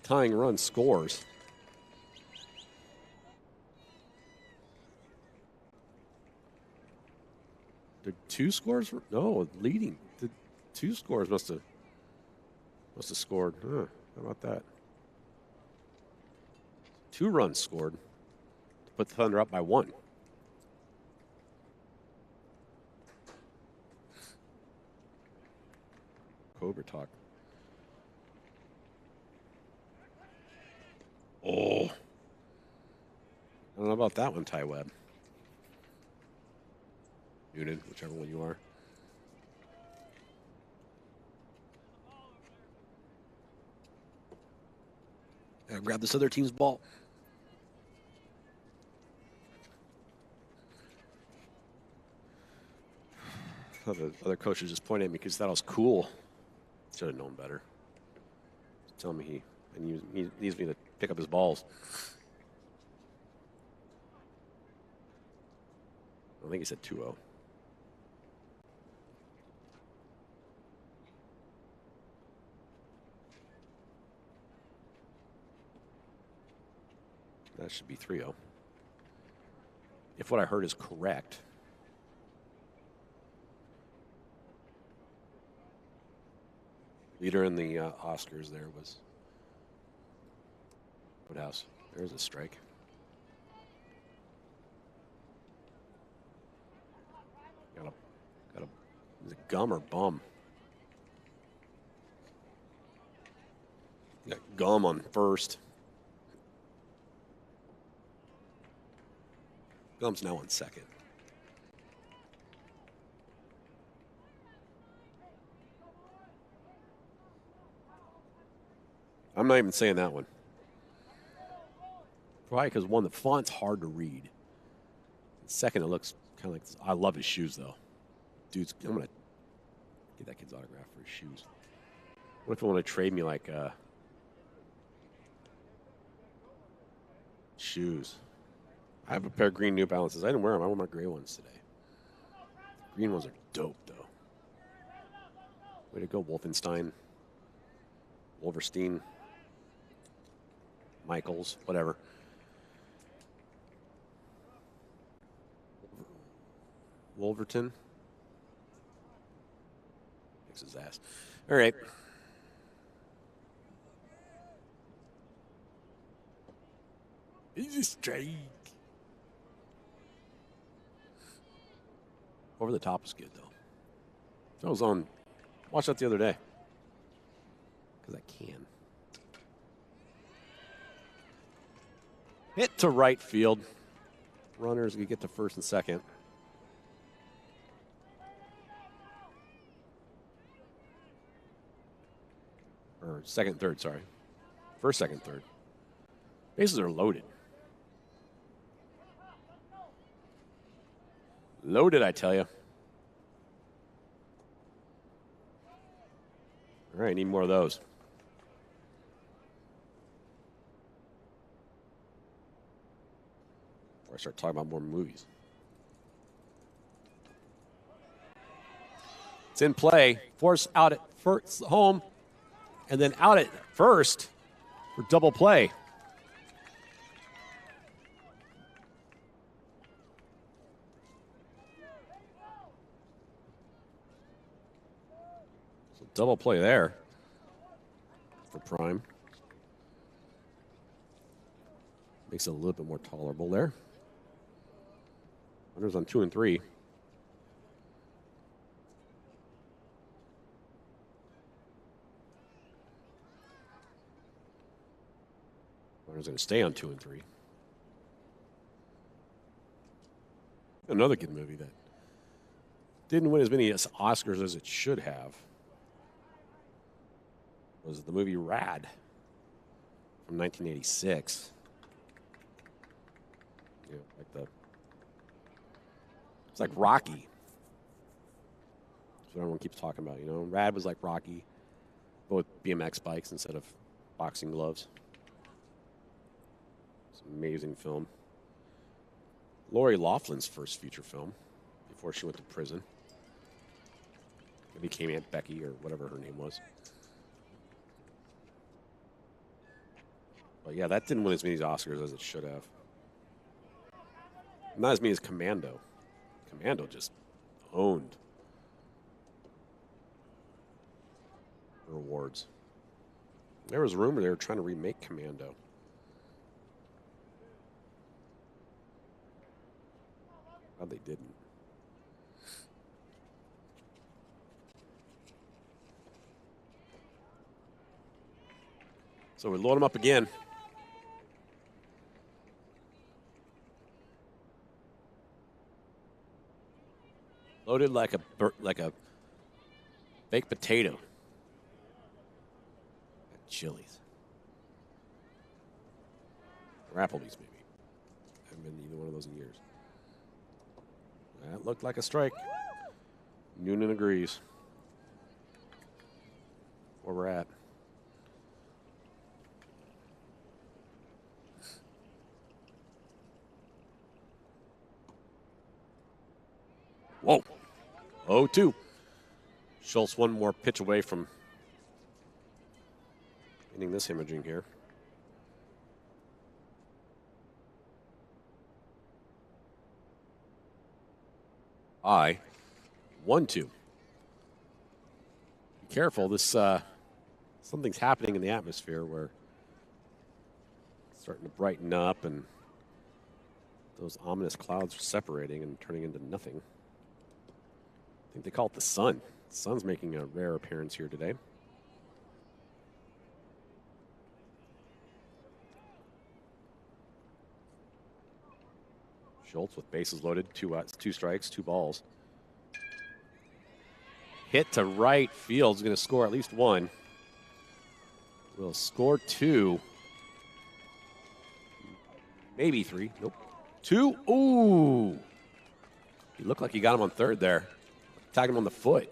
Tying run scores. Did 2 scores? No, leading. Did 2 scores must have scored. Huh, how about that? 2 runs scored to put the Thunder up by 1. Cobra talk. Oh. I don't know about that one, Ty Webb. Noonan, whichever one you are. Gotta grab this other team's ball. The other coaches just pointed at me because he thought I was cool. Should have known better. Tell me he needs me to pick up his balls. I think he said 2-0. That should be 3-0. If what I heard is correct. Leader in the Oscars there was Woodhouse. There's a strike. Got a is it gum or bum? Got gum on first. Gum's now on second. I'm not even saying that one. Probably because one, the font's hard to read. Second, it looks kind of like this. I love his shoes, though. Dude's, I'm going to get that kid's autograph for his shoes. What if you want to trade me, like, shoes? I have a pair of green New Balances. I didn't wear them. I wore my gray ones today. Green ones are dope, though. Way to go, Wolfenstein. Wolverstein. Michaels, whatever. Wolverton. Kicks his ass. All right. He's a strike. Over the top is good, though. That was on. Watched that the other day. Because I can. Hit to right field. Runners can get to first and second. Or second, third, sorry. First, second, third. Bases are loaded. Loaded, I tell you. All right, need more of those. Before I start talking about more movies. It's in play. Force out at first, home, and then out at first for double play. So double play there for Prime. Makes it a little bit more tolerable there. Runners on 2 and 3. Runners going to stay on 2 and 3. Another good movie that didn't win as many Oscars as it should have was the movie Rad from 1986. It's like Rocky. That's what everyone keeps talking about. Rad was like Rocky, but with BMX bikes instead of boxing gloves. It's an amazing film. Lori Loughlin's first feature film before she went to prison. It became Aunt Becky or whatever her name was. But yeah, that didn't win as many Oscars as it should have. Not as many as Commando. Commando just owned the awards. There was a rumor they were trying to remake Commando. Glad they didn't. So we load them up again. Loaded like a baked potato. At Chili's. Or Applebee's, maybe. Haven't been either one of those in years. That looked like a strike. Noonan agrees. Where we're at. Whoa. 0-2. Schultz one more pitch away from getting this imaging here. I 1-2. Be careful. This something's happening in the atmosphere where it's starting to brighten up and those ominous clouds are separating and turning into nothing. I think they call it the sun. The sun's making a rare appearance here today. Schultz with bases loaded, two strikes, 2 balls. Hit to right field is going to score at least 1. Will score 2. Maybe 3. Nope. 2. Ooh. He looked like he got him on third there. Tagged him on the foot.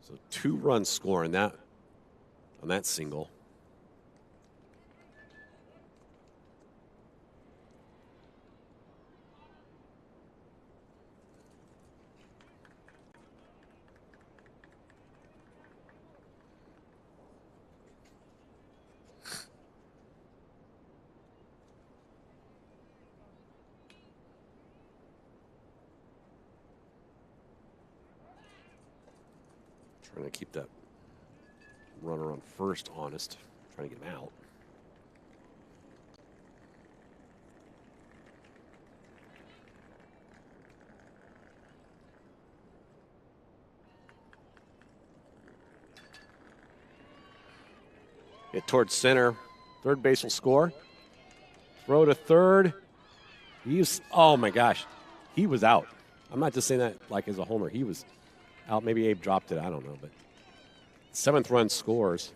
So 2 runs score on that single. Trying to keep that runner on first honest. Trying to get him out. Hit towards center. Third base will score. Throw to third. Oh my gosh. He was out. I'm not just saying that like as a homer. He was out. Maybe Abe dropped it. I don't know. But 7th run scores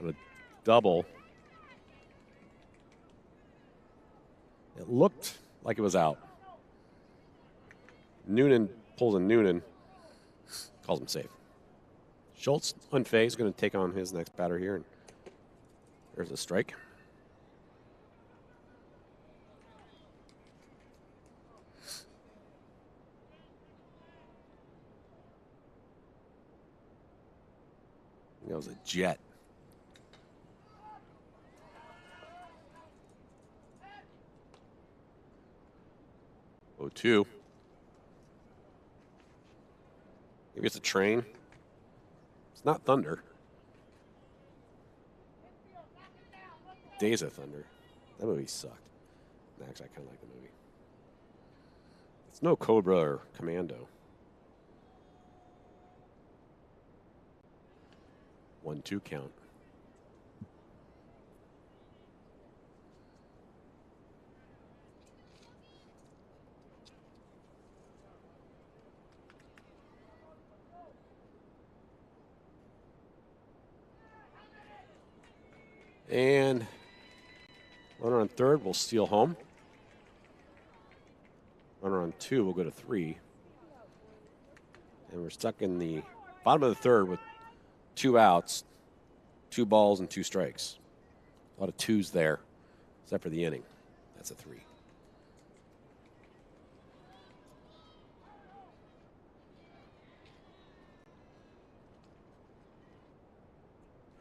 on a double. It looked like it was out. Noonan pulls a Noonan. Calls him safe. Schultz, unfazed, going to take on his next batter here. And there's a strike. That was a jet. 0-2. Maybe it's a train. It's not Thunder. Days of Thunder. That movie sucked. Actually, I kind of like the movie. It's no Cobra or Commando. 1-2 count. And runner on third will steal home. Runner on 2 will go to 3. And we're stuck in the bottom of the third with 2 outs, 2 balls, and 2 strikes. A lot of 2s there, except for the inning. That's a 3.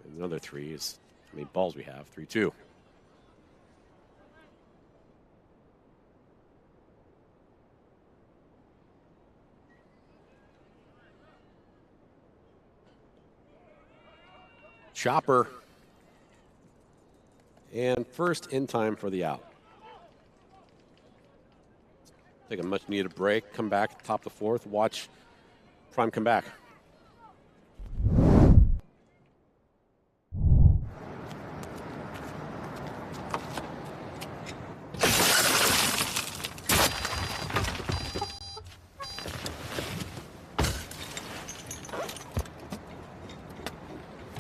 And another 3 is how many balls we have, 3-2. Chopper. And first in time for the out. Take a much needed break, come back, top the 4th, watch Prime come back.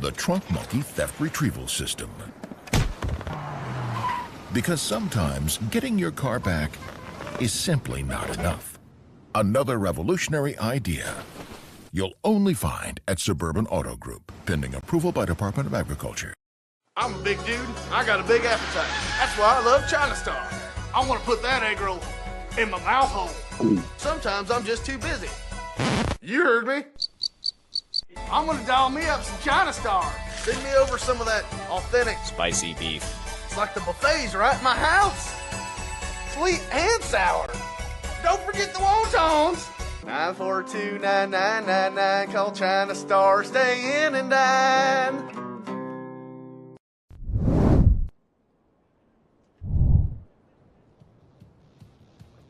The Trunk Monkey Theft Retrieval System. Because sometimes getting your car back is simply not enough. Another revolutionary idea you'll only find at Suburban Auto Group, pending approval by Department of Agriculture. I'm a big dude. I got a big appetite. That's why I love China Star. I want to put that egg roll in my mouth hole. Sometimes I'm just too busy. You heard me. I'm gonna dial me up some China Star. Send me over some of that authentic spicy beef. It's like the buffets right in my house. Sweet and sour. Don't forget the wontons. 942-9999. Call China Star. Stay in and dine.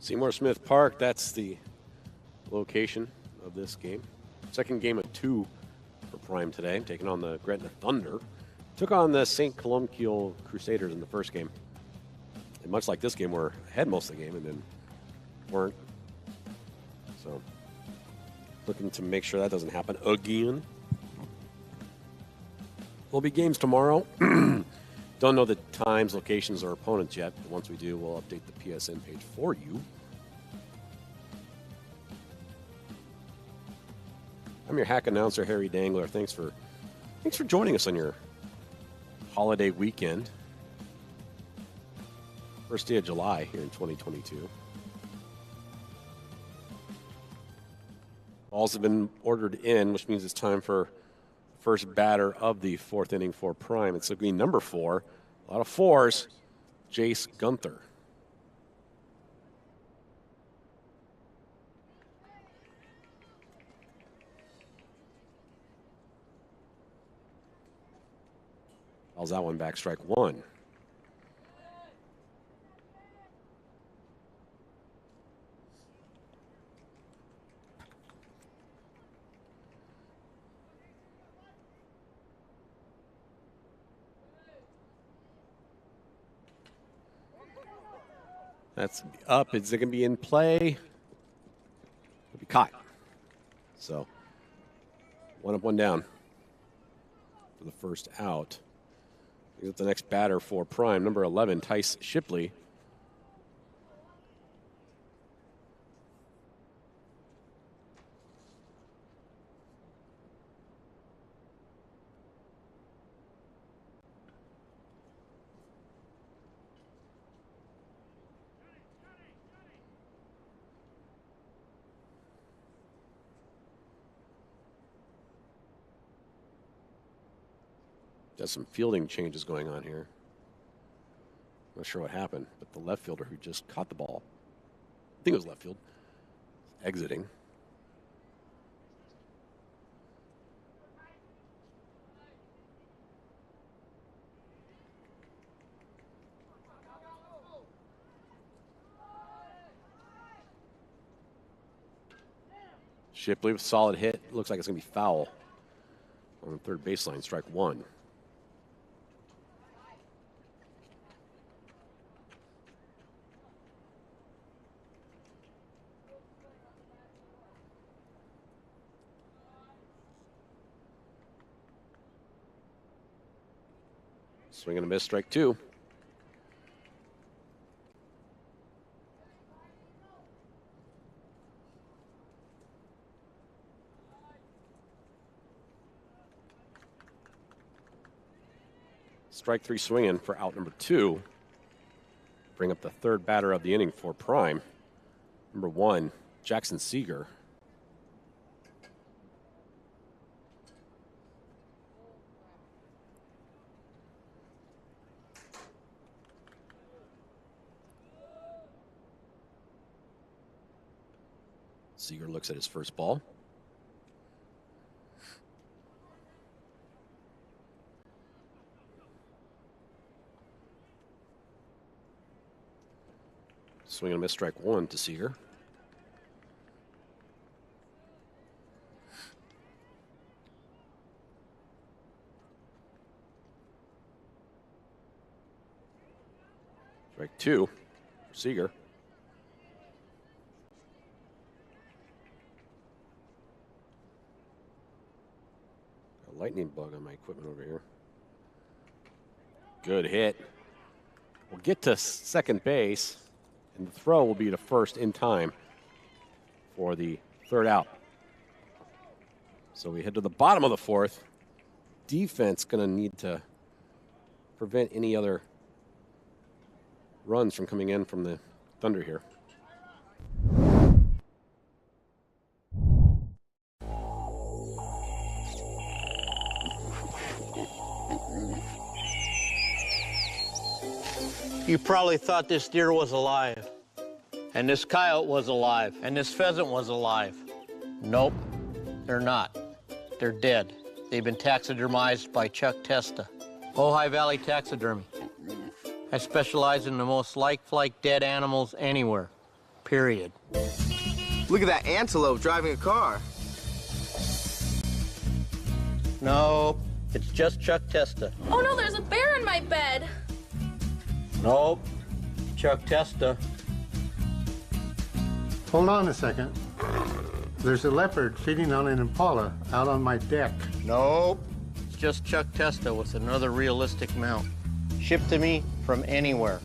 Seymour Smith Park, that's the location of this game. Second game of 2 for Prime today, taking on the Gretna Thunder. Took on the St. Columkille Crusaders in the first game. And much like this game, we're ahead most of the game and then weren't. So, looking to make sure that doesn't happen again. There'll be games tomorrow. Don't know the times, locations, or opponents yet, but once we do, we'll update the PSN page for you. I'm your hack announcer, Harry Dangler. Thanks for joining us on your holiday weekend. First day of July here in 2022. Balls have been ordered in, which means it's time for first batter of the 4th inning for Prime. It's going to be number 4. A lot of 4s. Jace Gunther. Fouls that one back, strike 1. That's up. Is it going to be in play? It'll be caught. So, 1 up, 1 down for the first out. He's the next batter for Prime, number 11, Tice Shipley. There's some fielding changes going on here. Not sure what happened, but the left fielder who just caught the ball I think it was left field. Exiting. Shipley with a solid hit. Looks like it's going to be foul on the third baseline, strike one. Swing and a miss, strike two. Strike three swinging for out number two. Bring up the third batter of the inning for Prime. Number one, Jackson Seeger. Seeger looks at his first ball. Swing and a miss, strike one to Seeger. Strike two for Seeger. A lightning bug on my equipment over here. Good hit. We'll get to second base. And the throw will be to first in time for the third out. So we head to the bottom of the fourth. Defense going to need to prevent any other runs from coming in from the Thunder here. You probably thought this deer was alive, and this coyote was alive, and this pheasant was alive. Nope, they're not. They're dead. They've been taxidermized by Chuck Testa. Ojai Valley Taxidermy. I specialize in the most lifelike dead animals anywhere, period. Look at that antelope driving a car. Nope, it's just Chuck Testa. Oh no, there's a bear in my bed. Nope, Chuck Testa. Hold on a second. There's a leopard feeding on an impala out on my deck. Nope, it's just Chuck Testa with another realistic mount. Shipped to me from anywhere.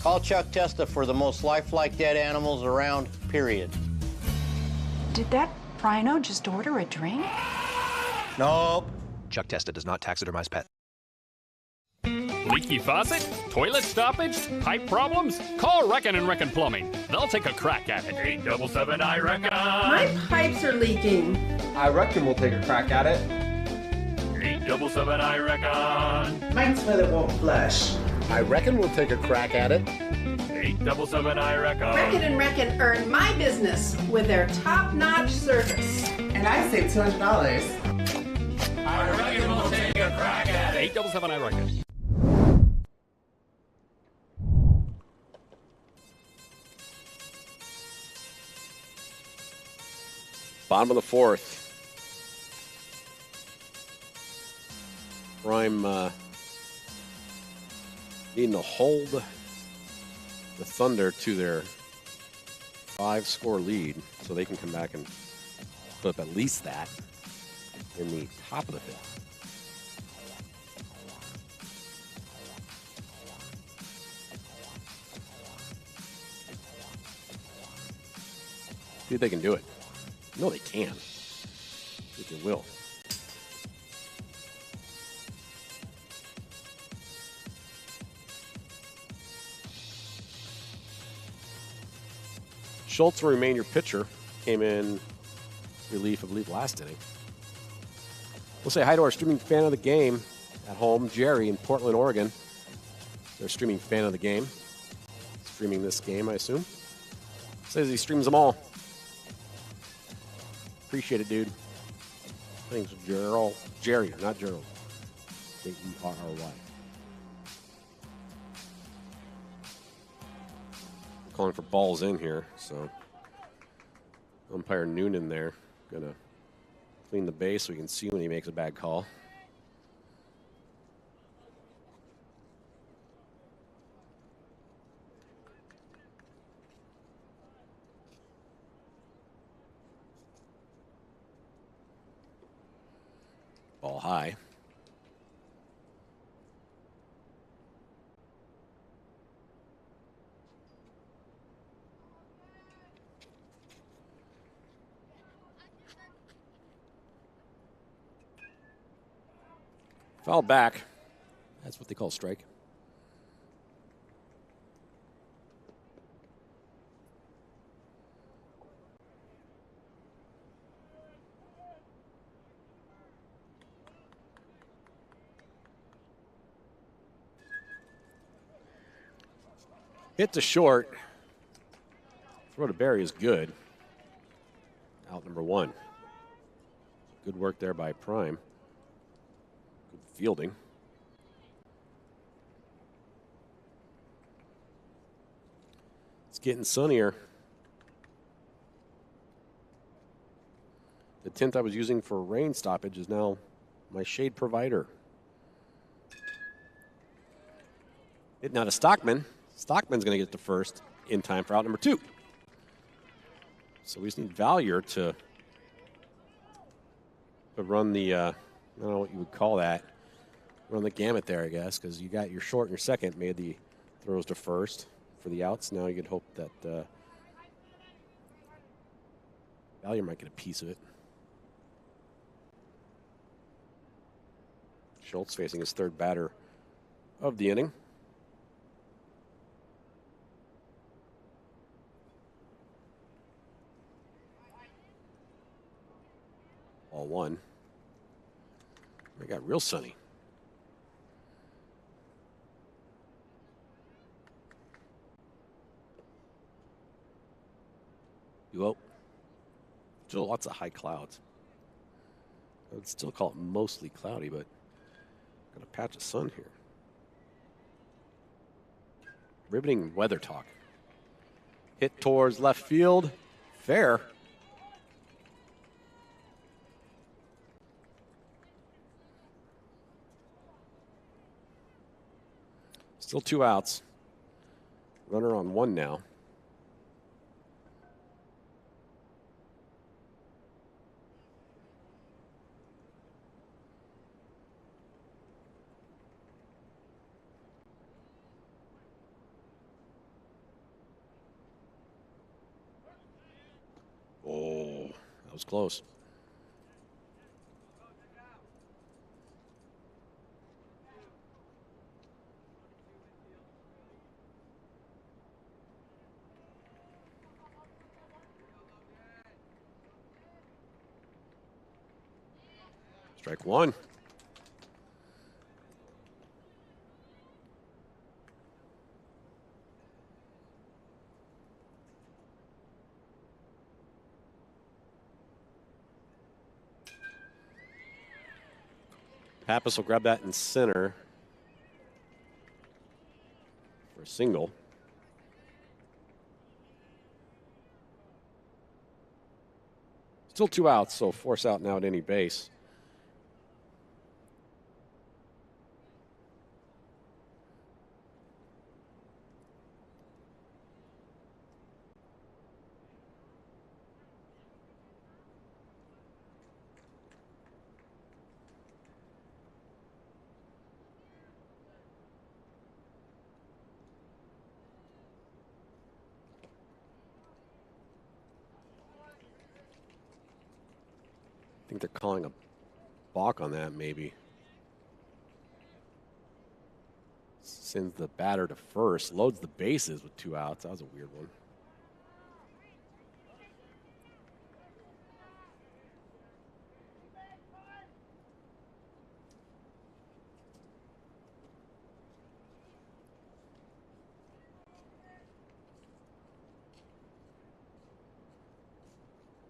Call Chuck Testa for the most lifelike dead animals around, period. Did that rhino just order a drink? Nope. Chuck Testa does not taxidermize pets. Leaky faucet? Toilet stoppage? Pipe problems? Call Reckon and Reckon Plumbing. They'll take a crack at it. 877 I reckon. My pipes are leaking. I reckon we'll take a crack at it. 877 I reckon. My toilet won't flush. I reckon we'll take a crack at it. 877 I reckon. Reckon and Reckon earn my business with their top-notch service. And I save $200. I reckon we'll take a crack at it. 877 I reckon. Bottom of the fourth. Prime needing to hold the Thunder to their 5-score lead so they can come back and put up at least that in the top of the fifth. See if they can do it. No, they can. I think they will. Schultz will remain your pitcher. Came in relief, I believe, last inning. We'll say hi to our streaming fan of the game at home, Jerry in Portland, Oregon. They're streaming fan of the game. Streaming this game, I assume. Says he streams them all. Appreciate it, dude. Thanks, Gerald. Jerry, not Gerald. Jerry. I'm calling for balls in here, so umpire Noonan there gonna clean the base so we can see when he makes a bad call. Ball high. Foul back. That's what they call strike. Hit to short. Throw to Barry is good. Out number one. Good work there by Prime. Good fielding. It's getting sunnier. The tint I was using for rain stoppage is now my shade provider. Hitting out of Stockman. Stockman's going to get to first in time for out number two. So we just need Valier to run the, I don't know what you would call that, run the gamut there, I guess, because you got your short and your second made the throws to first for the outs. Now you could hope that Valier might get a piece of it. Schultz facing his third batter of the inning. All one. It got real sunny. Well, still lots of high clouds. I would still call it mostly cloudy, but got a patch of sun here. Riveting weather talk. Hit towards left field. Fair. Still two outs. Runner on one now. Oh, that was close. Strike one. Pappas will grab that in center for a single. Still two outs, so force out now at any base. I think they're calling a balk on that, maybe. Sends the batter to first, loads the bases with two outs. That was a weird one.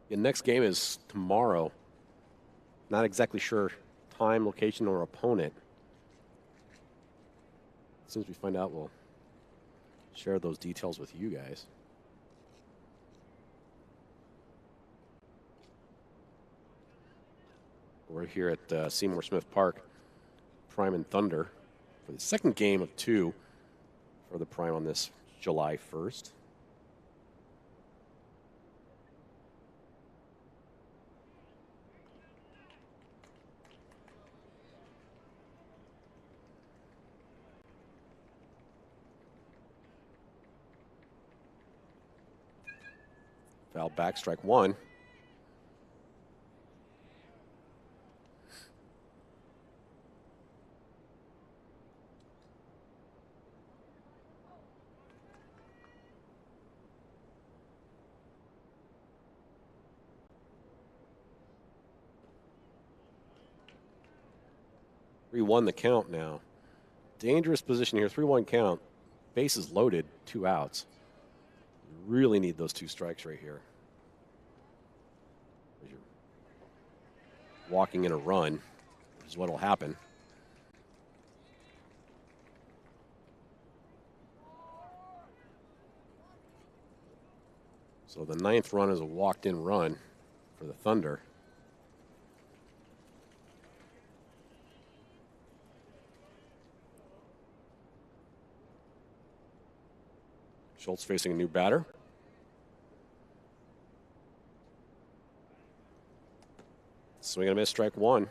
The next game is tomorrow. Not exactly sure time, location, or opponent. As soon as we find out, we'll share those details with you guys. We're here at Seymour Smith Park, Prime and Thunder, for the second game of 2 for the Prime on this July 1st. Foul back, strike 1. Won the count now. Dangerous position here. 3-1 count. Bases loaded. 2 outs. You really need those 2 strikes right here. You're walking in a run, which is what will happen. So the 9th run is a walked-in run for the Thunder. Schultz facing a new batter. Swing and a miss, strike 1.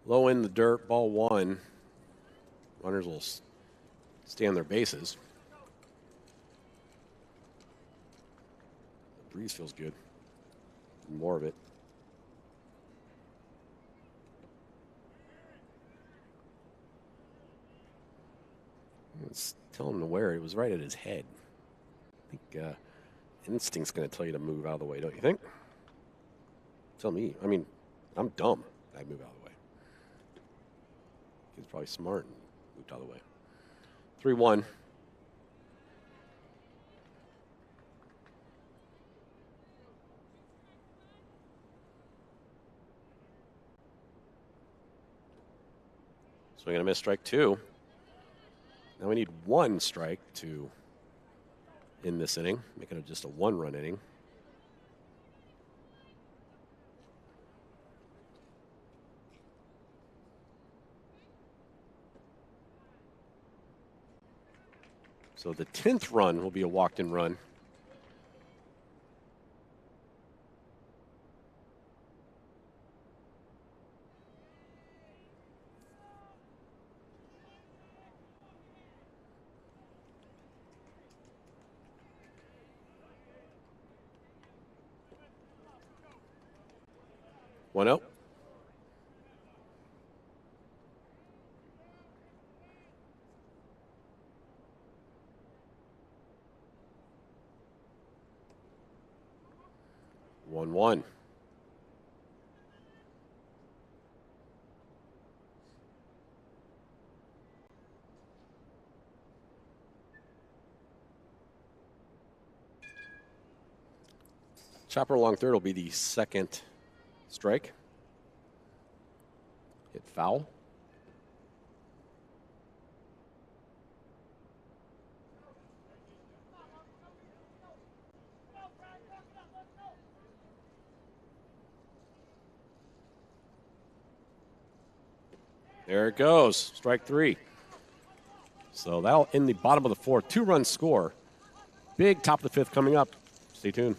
Low in the dirt, ball 1. Runners will stay on their bases. Breeze feels good. More of it. It's telling him to wear it. It was right at his head. I think instinct's going to tell you to move out of the way, don't you think? Tell me. I mean, I'm dumb. I move out of the way. He's probably smart and moved out of the way. 3-1. Swing and a miss, strike 2. Now we need 1 strike to end this inning, making it just a 1-run inning. So the 10th run will be a walked-in run. One out. One. Chopper along third will be the 2nd strike. Hit foul. There it goes, strike 3. So that'll end the bottom of the 4th. 2-run score. Big top of the 5th coming up. Stay tuned.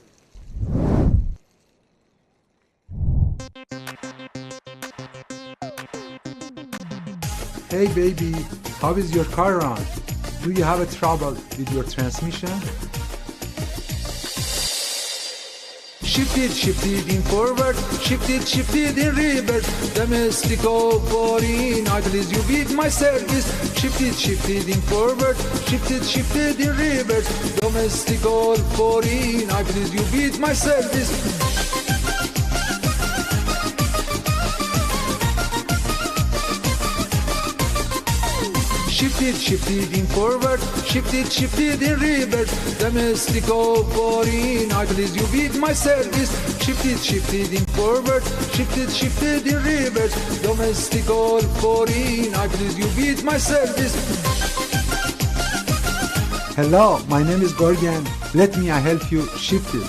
Hey baby, how is your car run? Do you have a trouble with your transmission? Shift it in forward, shift it in reverse. Domestico foreign, I please you with my service. Shift it in forward, shift it in reverse. Domestico foreign, I please you with my service. shifted in forward, shifted in reverse. Domestic or foreign, I please you with my service. Shifted in forward, shifted in reverse. Domestic or foreign, I please you with my service. Hello, my name is Gorgan. Let me help you shift it.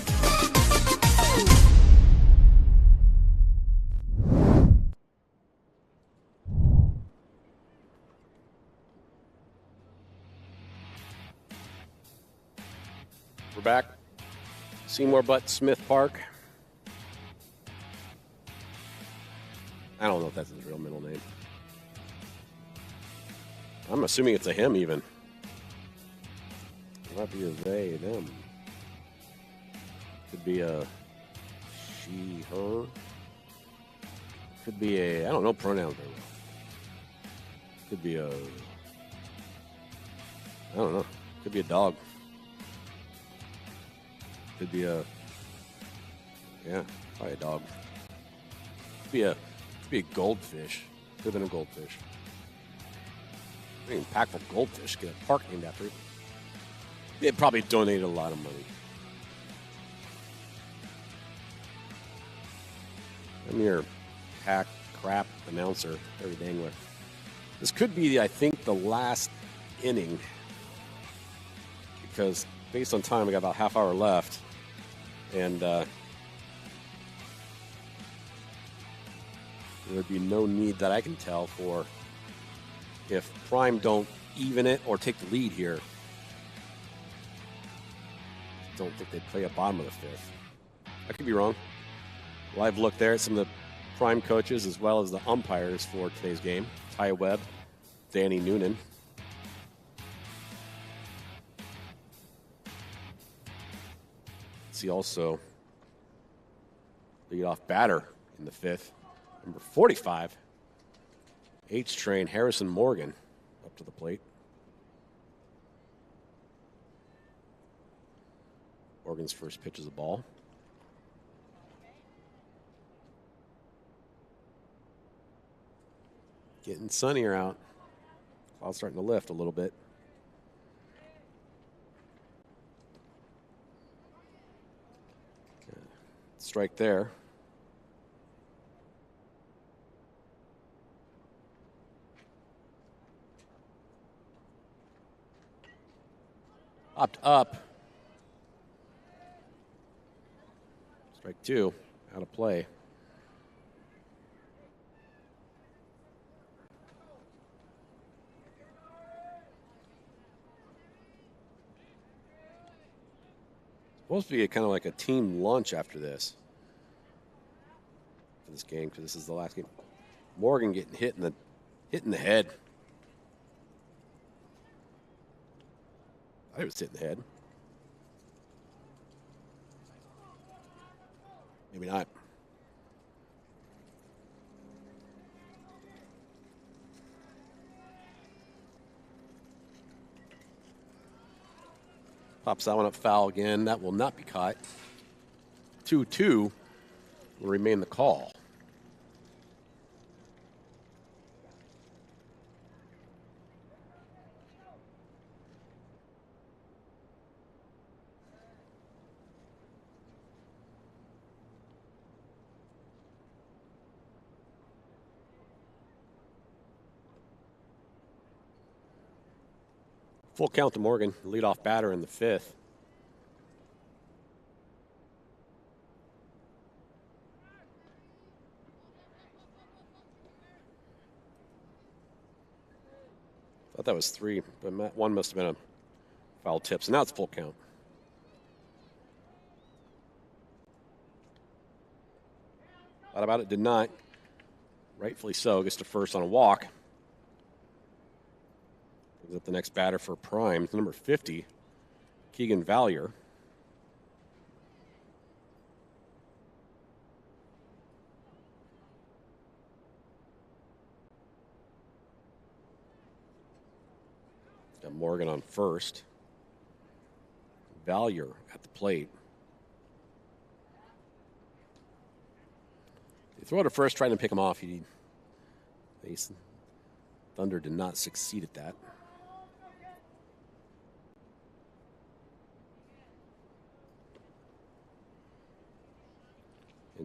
We're back. Seymour Butt Smith Park. I don't know if that's his real middle name. I'm assuming it's a him even. It might be a they, them. Could be a she, her. Could be a, I don't know pronouns very well. Could be a, I don't know. Could be a dog. Could be a, yeah, probably a dog. Could be a goldfish. Could have been a goldfish. Pretty impactful goldfish. Get a park named after it. They probably donated a lot of money. I'm your hack crap announcer, Harry Dangler. This could be, I think, the last inning. Because based on time, we got about a half hour left. And there would be no need that I can tell for if Prime don't even it or take the lead here. Don't think they'd play a bottom of the fifth. I could be wrong. Live look there at some of the Prime coaches as well as the umpires for today's game. Ty Webb, Danny Noonan. See also leadoff batter in the fifth, number 45, H-Train Harrison Morgan up to the plate. Morgan's first pitch is a ball. Getting sunnier out. Cloud's starting to lift a little bit. Strike there. Popped up. Strike two. Out of play. Supposed to be kind of like a team lunch after this. For this game, because this is the last game. Morgan getting hit in the head. I was hit in the head. Maybe not. Pops that one up foul again. That will not be caught. 2-2 will remain the call. Full count to Morgan, leadoff batter in the fifth. Thought that was three, but one must have been a foul tip. So now it's full count. Thought about it, did not. Rightfully so, gets to first on a walk. Brings up the next batter for Prime, it's number 50, Keegan Valier. Got Morgan on first. Valier at the plate. They throw to first, trying to pick him off. Thunder did not succeed at that.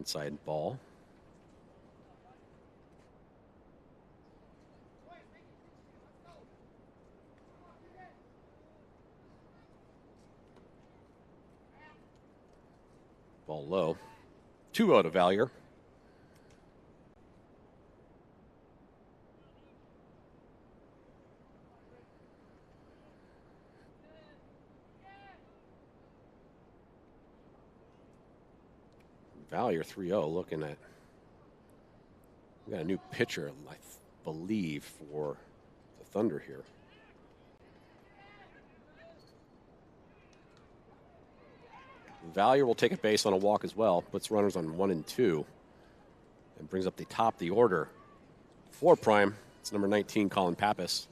Inside ball. Ball low. 2-0 to Valier. Valier 3-0 looking at, we got a new pitcher, I believe, for the Thunder here. Valier will take a base on a walk as well, puts runners on 1 and 2, and brings up the top of the order. For Prime, it's number 19, Colin Pappas.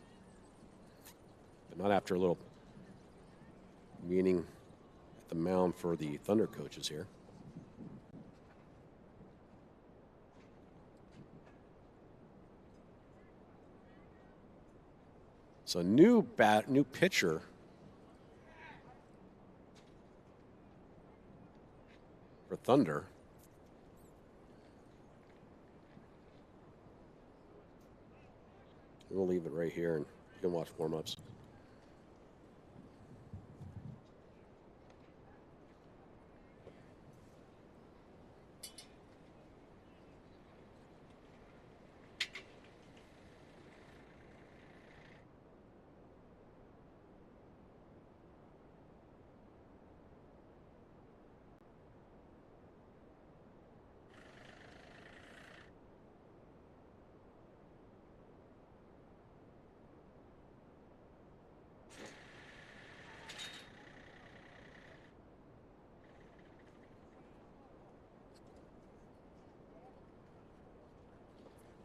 But not after a little meeting at the mound for the Thunder coaches here. So new pitcher. For Thunder. We'll leave it right here and you can watch warm-ups.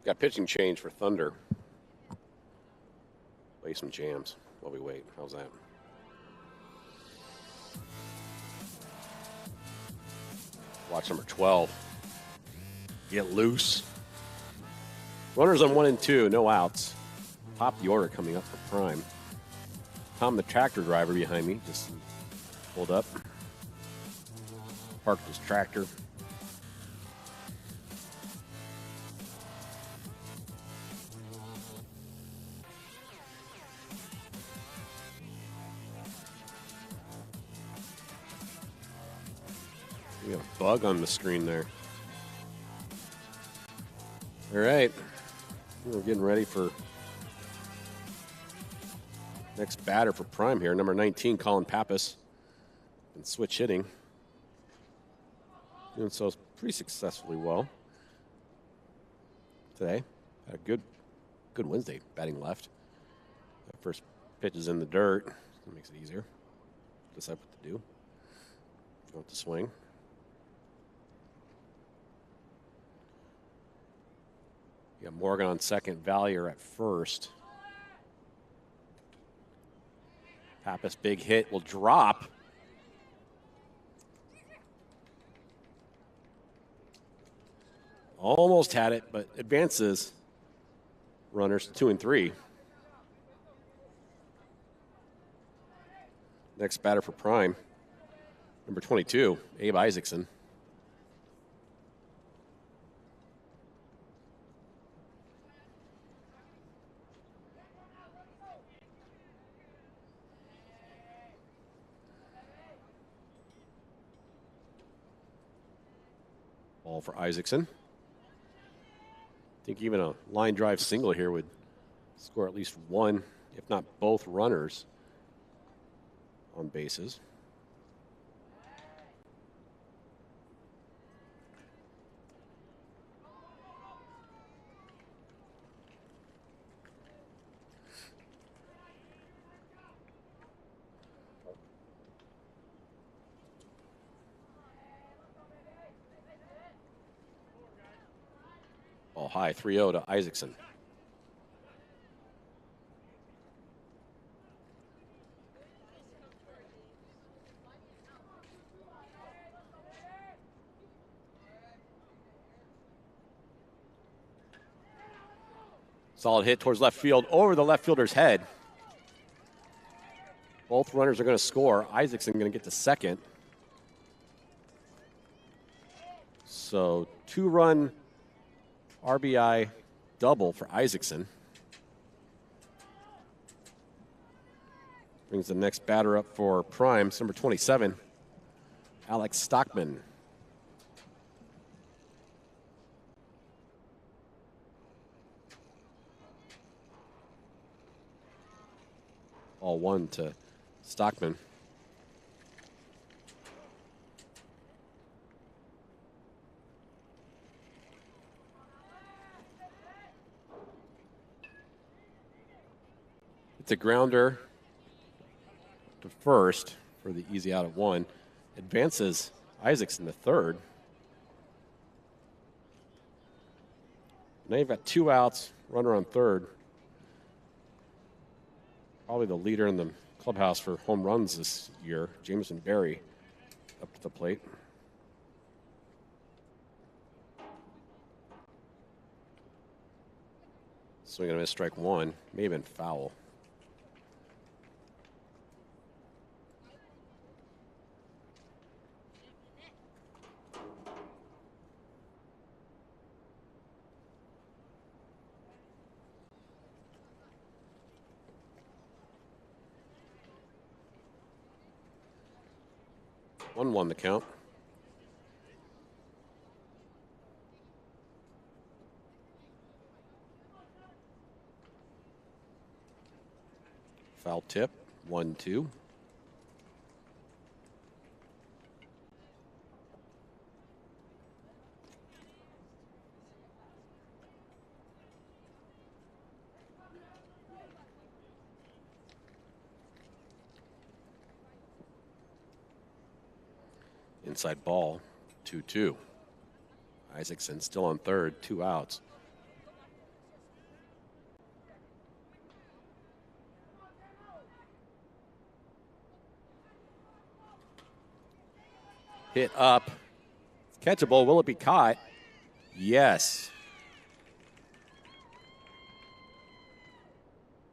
Got pitching change for Thunder. Play some jams while we wait. How's that? Watch number 12. Get loose. Runners on 1 and 2, no outs. Top of the order coming up for Prime. Tom, the tractor driver behind me, just pulled up. Parked his tractor. We have a bug on the screen there. All right. We're getting ready for next batter for Prime here. Number 19, Colin Pappas. And switch hitting. Doing so pretty successfully well today. Had a good Wednesday batting left. That first pitch is in the dirt. That makes it easier. Decide what to do. Go with the swing. You got Morgan on second, Valier at first. Pappas, big hit, will drop. Almost had it, but advances runners to 2 and 3. Next batter for Prime, number 22, Abe Isaacson. Ball for Isaacson. I think even a line drive single here would score at least one, if not both runners on bases. Ball high, 3-0 to Isaacson. Solid hit towards left field, over the left fielder's head. Both runners are going to score. Isaacson going to get to second. So 2-run RBI double for Isaacson. Brings the next batter up for Prime, number 27, Alex Stockman. All one to Stockman. It's a grounder to first for the easy out at 1. Advances Isaacson to third. Now you've got 2 outs, runner on third. Probably the leader in the clubhouse for home runs this year, Jameson Berry, up to the plate. Swing and a miss, strike 1. May have been foul. One the count. Foul tip, 1-2. Inside ball, 2-2. Isaacson still on third, 2 outs. Hit up. Catchable. Will it be caught? Yes.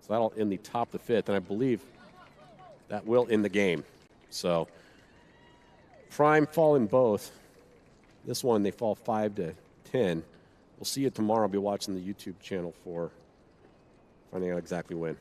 So that'll end the top of the 5th, and I believe that will end the game. So Prime fall in both. This one, they fall 5-10. We'll see you tomorrow. I'll be watching the YouTube channel for finding out exactly when.